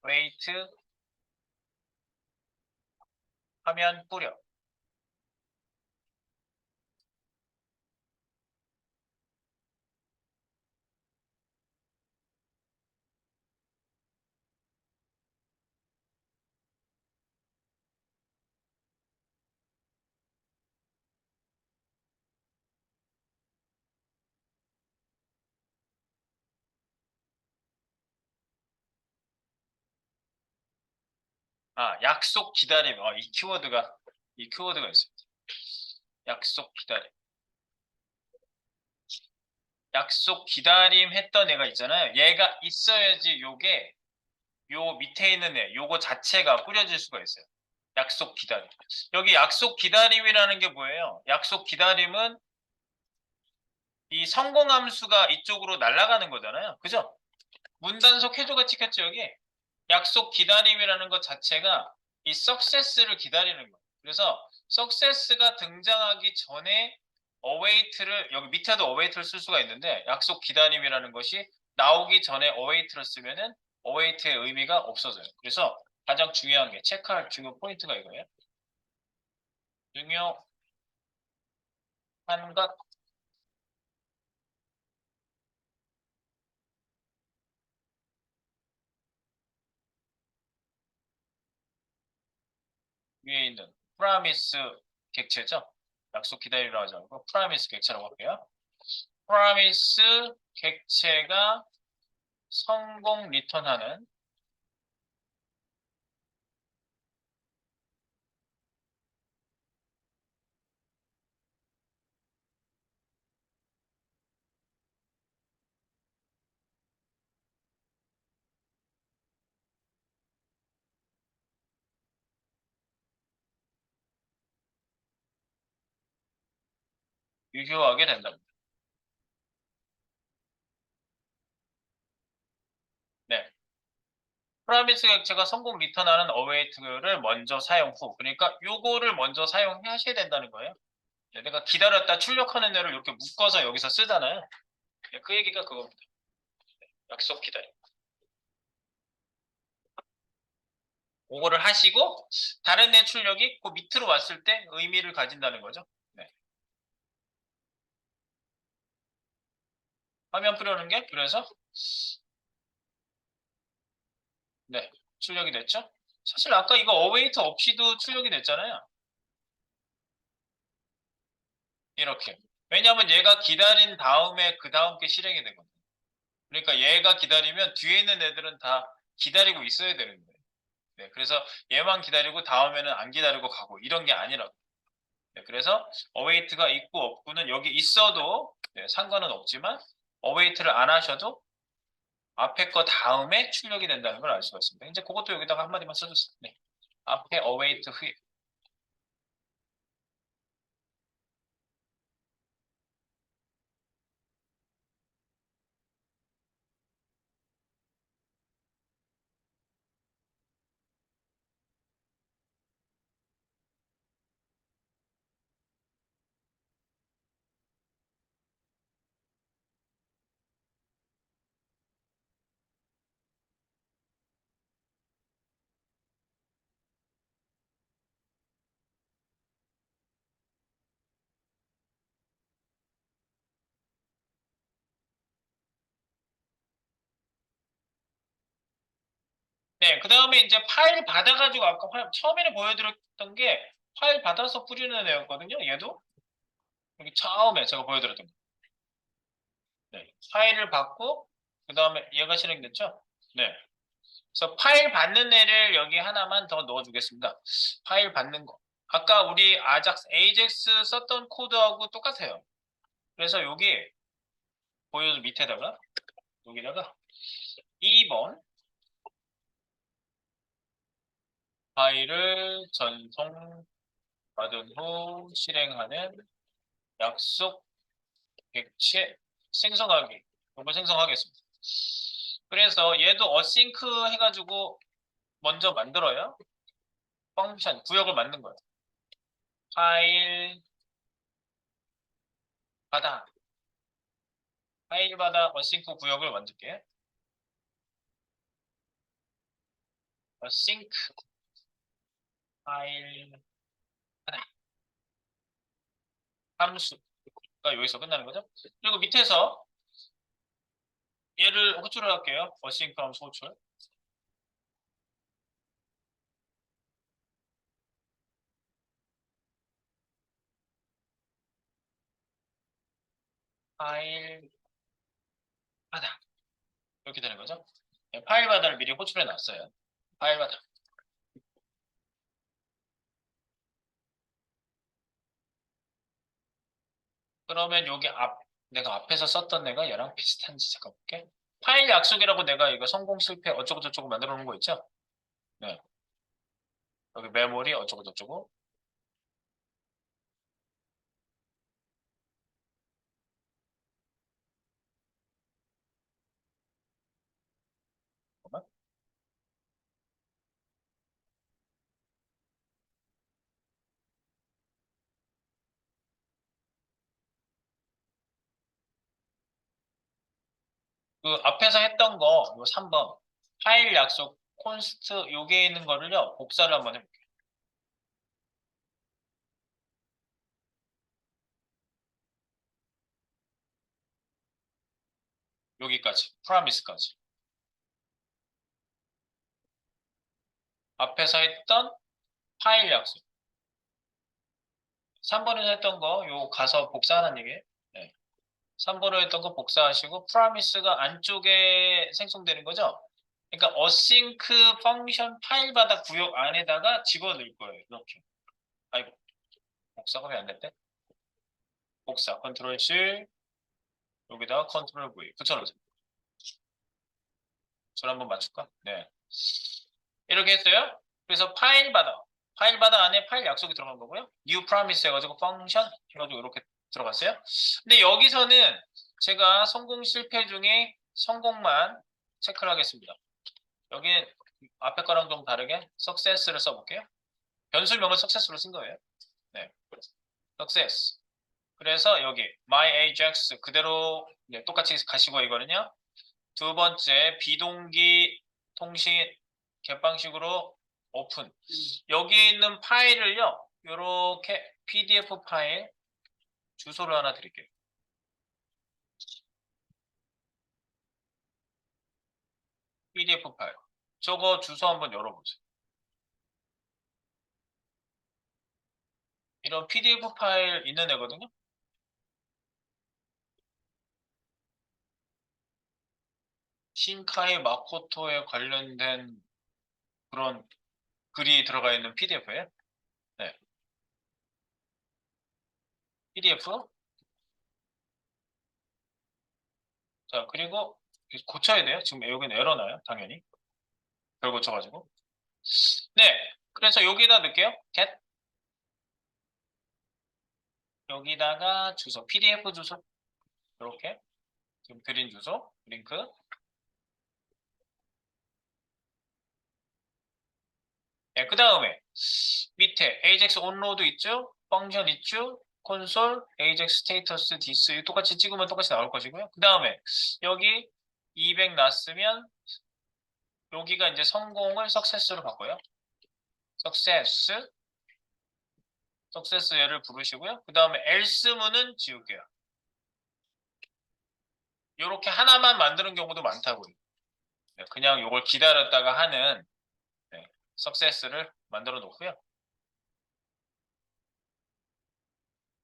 Speaker 1: wait 하면 뿌려. 아, 약속 기다림. 이 키워드가 있어요. 약속 기다림. 약속 기다림 했던 애가 있잖아요. 얘가 있어야지 요 밑에 있는 애, 요거 자체가 뿌려질 수가 있어요. 약속 기다림. 여기 약속 기다림이라는 게 뭐예요? 약속 기다림은 이 성공함수가 이쪽으로 날아가는 거잖아요. 그죠? 문단속 해줘가 찍혔죠, 여기? 약속 기다림이라는 것 자체가 이 success를 기다리는 거예요. 그래서 success가 등장하기 전에 await를 여기 밑에도 await를 쓸 수가 있는데 약속 기다림이라는 것이 나오기 전에 await를 쓰면은 await의 의미가 없어져요. 그래서 가장 중요한 게 체크할 중요 포인트가 이거예요. 중요한 것 위에 있는 promise 객체죠. 약속 기다리라고 하지 않고 promise 객체라고 할게요. promise 객체가 성공 리턴하는 유효하게 된답니다. 네. 프라미스 객체가 성공 리턴하는 어웨이트를 먼저 사용 후. 그러니까 요거를 먼저 사용하셔야 된다는 거예요. 네, 내가 기다렸다 출력하는 애를 이렇게 묶어서 여기서 쓰잖아요. 네, 그 얘기가 그겁니다. 약속 기다림. 그거를 하시고 다른 애 출력이 그 밑으로 왔을 때 의미를 가진다는 거죠. 네. 화면 뿌려는 게 그래서 네, 출력이 됐죠. 사실 아까 이거 어웨이트 없이도 출력이 됐잖아요. 이렇게. 왜냐하면 얘가 기다린 다음에 그 다음 게 실행이 되거든요. 그러니까 얘가 기다리면 뒤에 있는 애들은 다 기다리고 있어야 되는 거예요. 네, 그래서 얘만 기다리고 다음에는 안 기다리고 가고 이런 게 아니라고. 네, 그래서 어웨이트가 있고 없고는 여기 있어도 네, 상관은 없지만 어웨이트를 안 하셔도 앞에 거 다음에 출력이 된다는 걸 알 수가 있습니다. 이제 그것도 여기다가 한마디만 써줬어요. 네. 앞에 어웨이트 후에 네, 그 다음에 이제 파일 받아가지고 아까 처음에 보여드렸던 게 파일 받아서 뿌리는 애였거든요. 얘도 여기 처음에 제가 보여드렸던 거. 네, 파일을 받고 그 다음에 얘가 실행됐죠? 네. 그래서 파일 받는 애를 여기 하나만 더 넣어주겠습니다. 파일 받는 거. 아까 우리 AJAX 썼던 코드하고 똑같아요. 그래서 여기 보여줘 밑에다가 여기다가 2번 파일을 전송받은 후 실행하는 약속 객체 생성하기. 이걸 생성하겠습니다. 그래서 얘도 어싱크 해가지고 먼저 만들어요. 펑션 구역을 만든 거예요. 파일 받아 파일 받아 어싱크 구역을 만들게. 어싱크 파일 받아 함수가 여기서 끝나는 거죠. 그리고 밑에서 얘를 호출을 할게요. 어싱크 함수 호출. 파일 받아 이렇게 되는 거죠. 네, 파일 받아를 미리 호출해 놨어요. 파일 받아. 그러면 여기 내가 앞에서 썼던 애가 얘랑 비슷한지 잠깐 볼게. 파일 약속이라고 내가 이거 성공 실패 어쩌고 저쩌고 만들어 놓은 거 있죠? 네. 여기 메모리 어쩌고 저쩌고. 잠깐만. 그 앞에서 했던 거, 요 3번. 파일 약속 콘스트 요게 있는 거를요, 복사를 한번 해볼게요. 여기까지. 프라미스까지. 앞에서 했던 파일 약속. 3번에서 했던 거, 요 가서 복사하는 얘기예요. 네. 3번으로 했던 거 복사하시고, 프라미스가 안쪽에 생성되는 거죠? 그러니까 어싱크 펑션 파일 바닥 구역 안에다가 집어넣을 거예요. 이렇게. 아이고, 복사가 왜 안 됐대? 복사, 컨트롤 C, 여기다가 컨트롤 V 붙여놓으세요. 줄 한번 맞출까? 네. 이렇게 했어요. 그래서 파일 바다 안에 파일 약속이 들어간 거고요. new promise 해가지고 펑션 해가지고 이렇게 들어갔어요. 근데 여기서는 제가 성공 실패 중에 성공만 체크를 하겠습니다. 여기 앞에 거랑 좀 다르게 success를 써볼게요. 변수명을 success로 쓴 거예요. 네. success. 그래서 여기 my ajax 그대로 네, 똑같이 가시고 이거는요. 두 번째 비동기 통신 개방식으로 오픈. 여기 있는 파일을요. 이렇게 PDF 파일 주소를 하나 드릴게요. PDF 파일. 저거 주소 한번 열어보세요. 이런 PDF 파일 있는 애거든요. 신카이 마코토에 관련된 그런 글이 들어가 있는 PDF예요. 네. PDF. 자, 그리고 고쳐야 돼요. 지금 여기는 에러 나요. 당연히. 별 고쳐가지고. 네. 그래서 여기다 넣을게요. get. 여기다가 주소, PDF 주소. 이렇게. 지금 드린 주소, 링크. 네, 그 다음에 밑에 AJAX 온로드 있죠? 펑션 있죠? 콘솔, AJAX 스테이터스, 디스 똑같이 찍으면 똑같이 나올 것이고요. 그 다음에 여기 200 났으면 여기가 이제 성공을 석세스로 바꿔요. 석세스, 석세스 얘를 부르시고요. 그 다음에 else문은 지울게요. 이렇게 하나만 만드는 경우도 많다고요. 네, 그냥 요걸 기다렸다가 하는 네, success를 만들어 놓고요.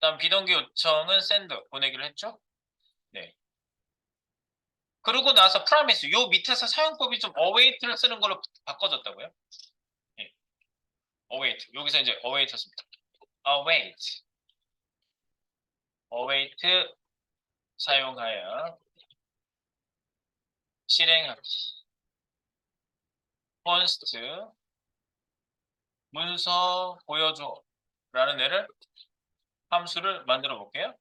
Speaker 1: 다음 비동기 요청은 send 보내기로 했죠? 네. 그러고 나서 promise 요 밑에서 사용법이 좀 await를 쓰는 걸로 바꿔졌다고요? 네. await 여기서 이제 await 씁니다. await 사용하여 실행하기 const 문서 보여줘 라는 애를 함수를 만들어 볼게요.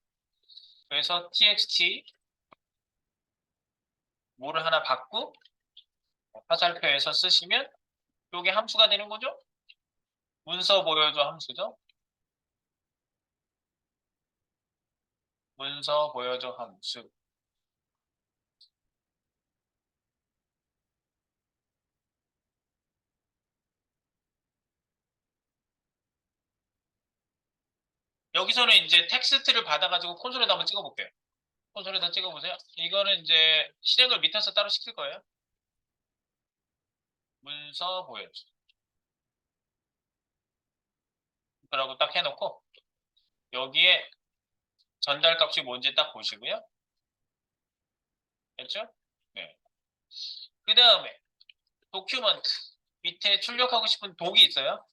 Speaker 1: 그래서 txt 뭐를 하나 받고 화살표에서 쓰시면 이게 함수가 되는 거죠. 문서 보여줘 함수죠. 문서 보여줘 함수. 여기서는 이제 텍스트를 받아가지고 콘솔에다 한번 찍어볼게요. 콘솔에다 찍어보세요. 이거는 이제 실행을 밑에서 따로 시킬 거예요. 문서 보여줘. 그러고 딱 해놓고 여기에 전달 값이 뭔지 딱 보시고요. 됐죠? 네. 그 다음에 도큐먼트 밑에 출력하고 싶은 독이 있어요.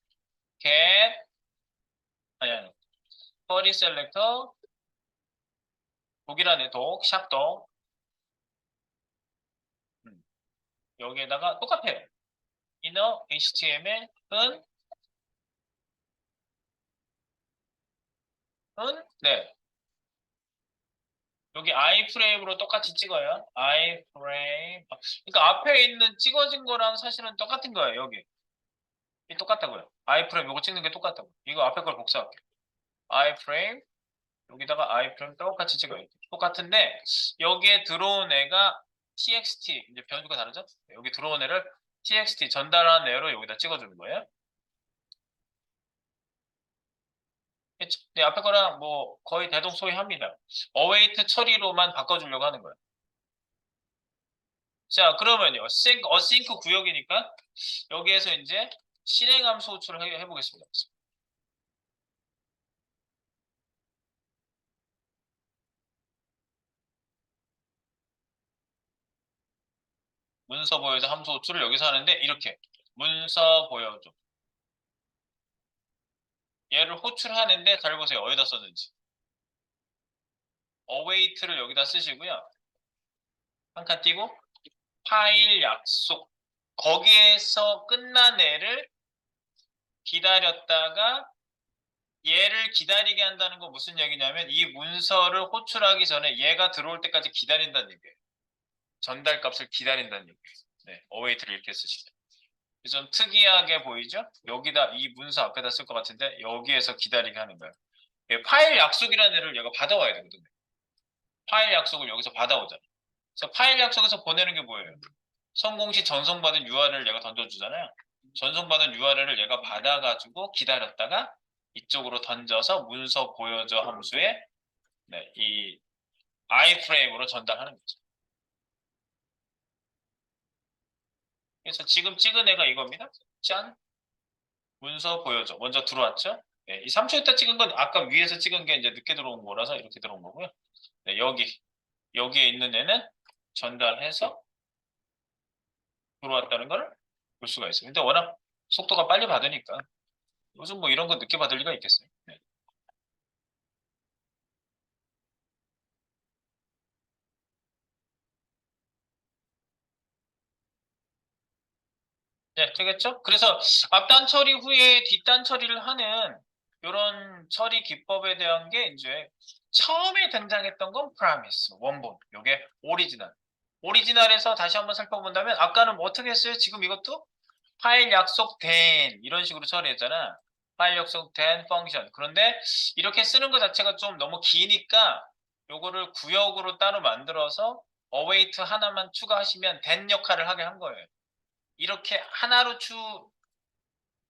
Speaker 1: get 아니 query selector 독이라는 독, 샵독 여기에다가 똑같아요. inner html 네. 여기 iframe으로 똑같이 찍어요. iframe. 그러니까 앞에 있는 찍어진 거랑 사실은 똑같은 거예요. 여기. 이 똑같다고요. iframe 이거 찍는 게 똑같다고. 이거 앞에 걸 복사할게요. iframe 여기다가 iframe 똑같이 찍어요. 똑같은데 여기에 들어온 애가 txt 이제 변수가 다르죠? 여기 들어온 애를 txt 전달한 애로 여기다 찍어주는 거예요. 네, 앞에 거랑 뭐 거의 대동소이합니다. await 처리로만 바꿔주려고 하는 거예요. 자, 그러면요. async 구역이니까 여기에서 이제 실행함수 호출을 해보겠습니다. 문서 보여줘 함수 호출을 여기서 하는데 이렇게 문서 보여줘. 얘를 호출하는데 잘 보세요. 어디다 썼는지. await를 여기다 쓰시고요. 한 칸 띄고 파일 약속. 거기에서 끝난 애를 기다렸다가 얘를 기다리게 한다는 건 무슨 얘기냐면 이 문서를 호출하기 전에 얘가 들어올 때까지 기다린다는 얘기예요. 전달 값을 기다린다는 얘기예요. 네, await를 이렇게 쓰시죠. 좀 특이하게 보이죠? 여기다 이 문서 앞에다 쓸 것 같은데 여기에서 기다리게 하는 거예요. 예, 파일 약속이라는 애를 얘가 받아와야 되거든요. 파일 약속을 여기서 받아오잖아요. 그래서 파일 약속에서 보내는 게 뭐예요? 성공 시 전송받은 URL을 얘가 던져주잖아요. 전송받은 URL을 얘가 받아가지고 기다렸다가 이쪽으로 던져서 문서 보여줘 함수에 네, 이 iframe으로 전달하는 거죠. 그래서 지금 찍은 애가 이겁니다. 짠! 문서 보여줘. 먼저 들어왔죠? 네, 이 3초 있다 찍은 건 아까 위에서 찍은 게 이제 늦게 들어온 거라서 이렇게 들어온 거고요. 네, 여기에 있는 애는 전달해서 들어왔다는 걸 볼 수가 있어요. 근데 워낙 속도가 빨리 받으니까 요즘 뭐 이런 거 늦게 받을 리가 있겠어요. 네. 네, 되겠죠? 그래서 앞단 처리 후에 뒷단 처리를 하는 이런 처리 기법에 대한 게 이제 처음에 등장했던 건 프라미스, 원본, 요게 오리지널. 오리지널에서 다시 한번 살펴본다면 아까는 뭐 어떻게 했어요? 지금 이것도 파일 약속된 이런 식으로 처리했잖아. 파일 약속된 펑션. 그런데 이렇게 쓰는 것 자체가 좀 너무 기니까 요거를 구역으로 따로 만들어서 await 하나만 추가하시면 된 역할을 하게 한 거예요. 이렇게 하나로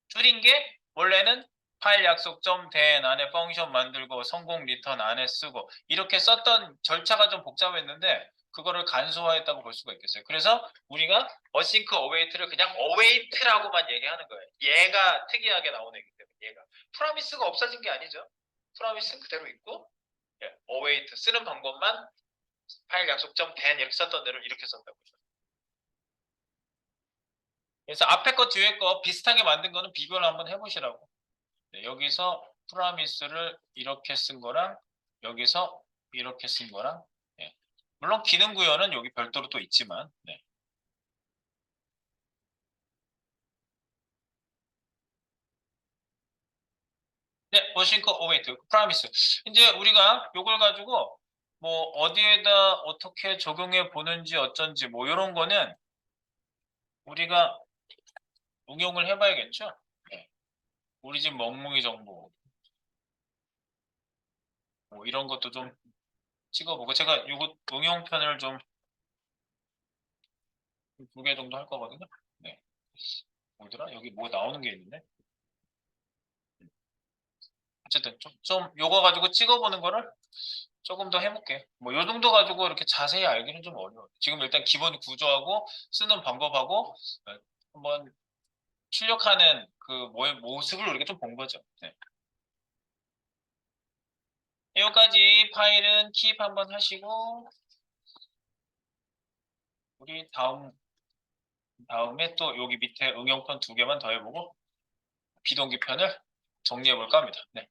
Speaker 1: 줄인 게 원래는 파일 약속점 된 안에 펑션 만들고 성공 리턴 안에 쓰고 이렇게 썼던 절차가 좀 복잡했는데 그거를 간소화했다고 볼 수가 있겠어요. 그래서 우리가 async await를 그냥 await라고만 얘기하는 거예요. 얘가 특이하게 나오는 얘기 때문에 얘가. promise가 없어진 게 아니죠. promise는 그대로 있고 await 쓰는 방법만 파일 약속점 then 이렇게 썼던 대로 이렇게 썼다고 보죠. 그래서 앞에 거 뒤에 거 비슷하게 만든 거는 비교를 한번 해보시라고. 네, 여기서 promise를 이렇게 쓴 거랑 여기서 이렇게 쓴 거랑 네. 물론 기능 구현은 여기 별도로 또 있지만 네. 네, async await, promise. 이제 우리가 요걸 가지고 뭐 어디에다 어떻게 적용해 보는지 어쩐지 뭐 이런 거는 우리가 응용을 해봐야겠죠. 네. 우리 집 멍멍이 정보 뭐 이런 것도 좀 찍어보고 제가 요거 응용편을 좀 두 개 정도 할 거거든요. 네. 뭐더라? 여기 뭐 나오는 게 있는데. 어쨌든 좀 요거 가지고 찍어보는 거를 조금 더 해볼게. 뭐 요 정도 가지고 이렇게 자세히 알기는 좀 어려워. 지금 일단 기본 구조하고 쓰는 방법하고 한번 출력하는 그 모습을 우리가 좀 본 거죠. 네. 여기까지 파일은 킵 한번 하시고 우리 다음에 또 여기 밑에 응용편 두 개만 더 해보고 비동기편을 정리해 볼까 합니다. 네.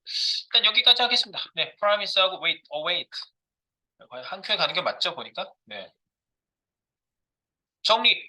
Speaker 1: 일단 여기까지 하겠습니다. 네, promise하고 wait, await 한 큐에 가는 게 맞죠 보니까. 네. 정리.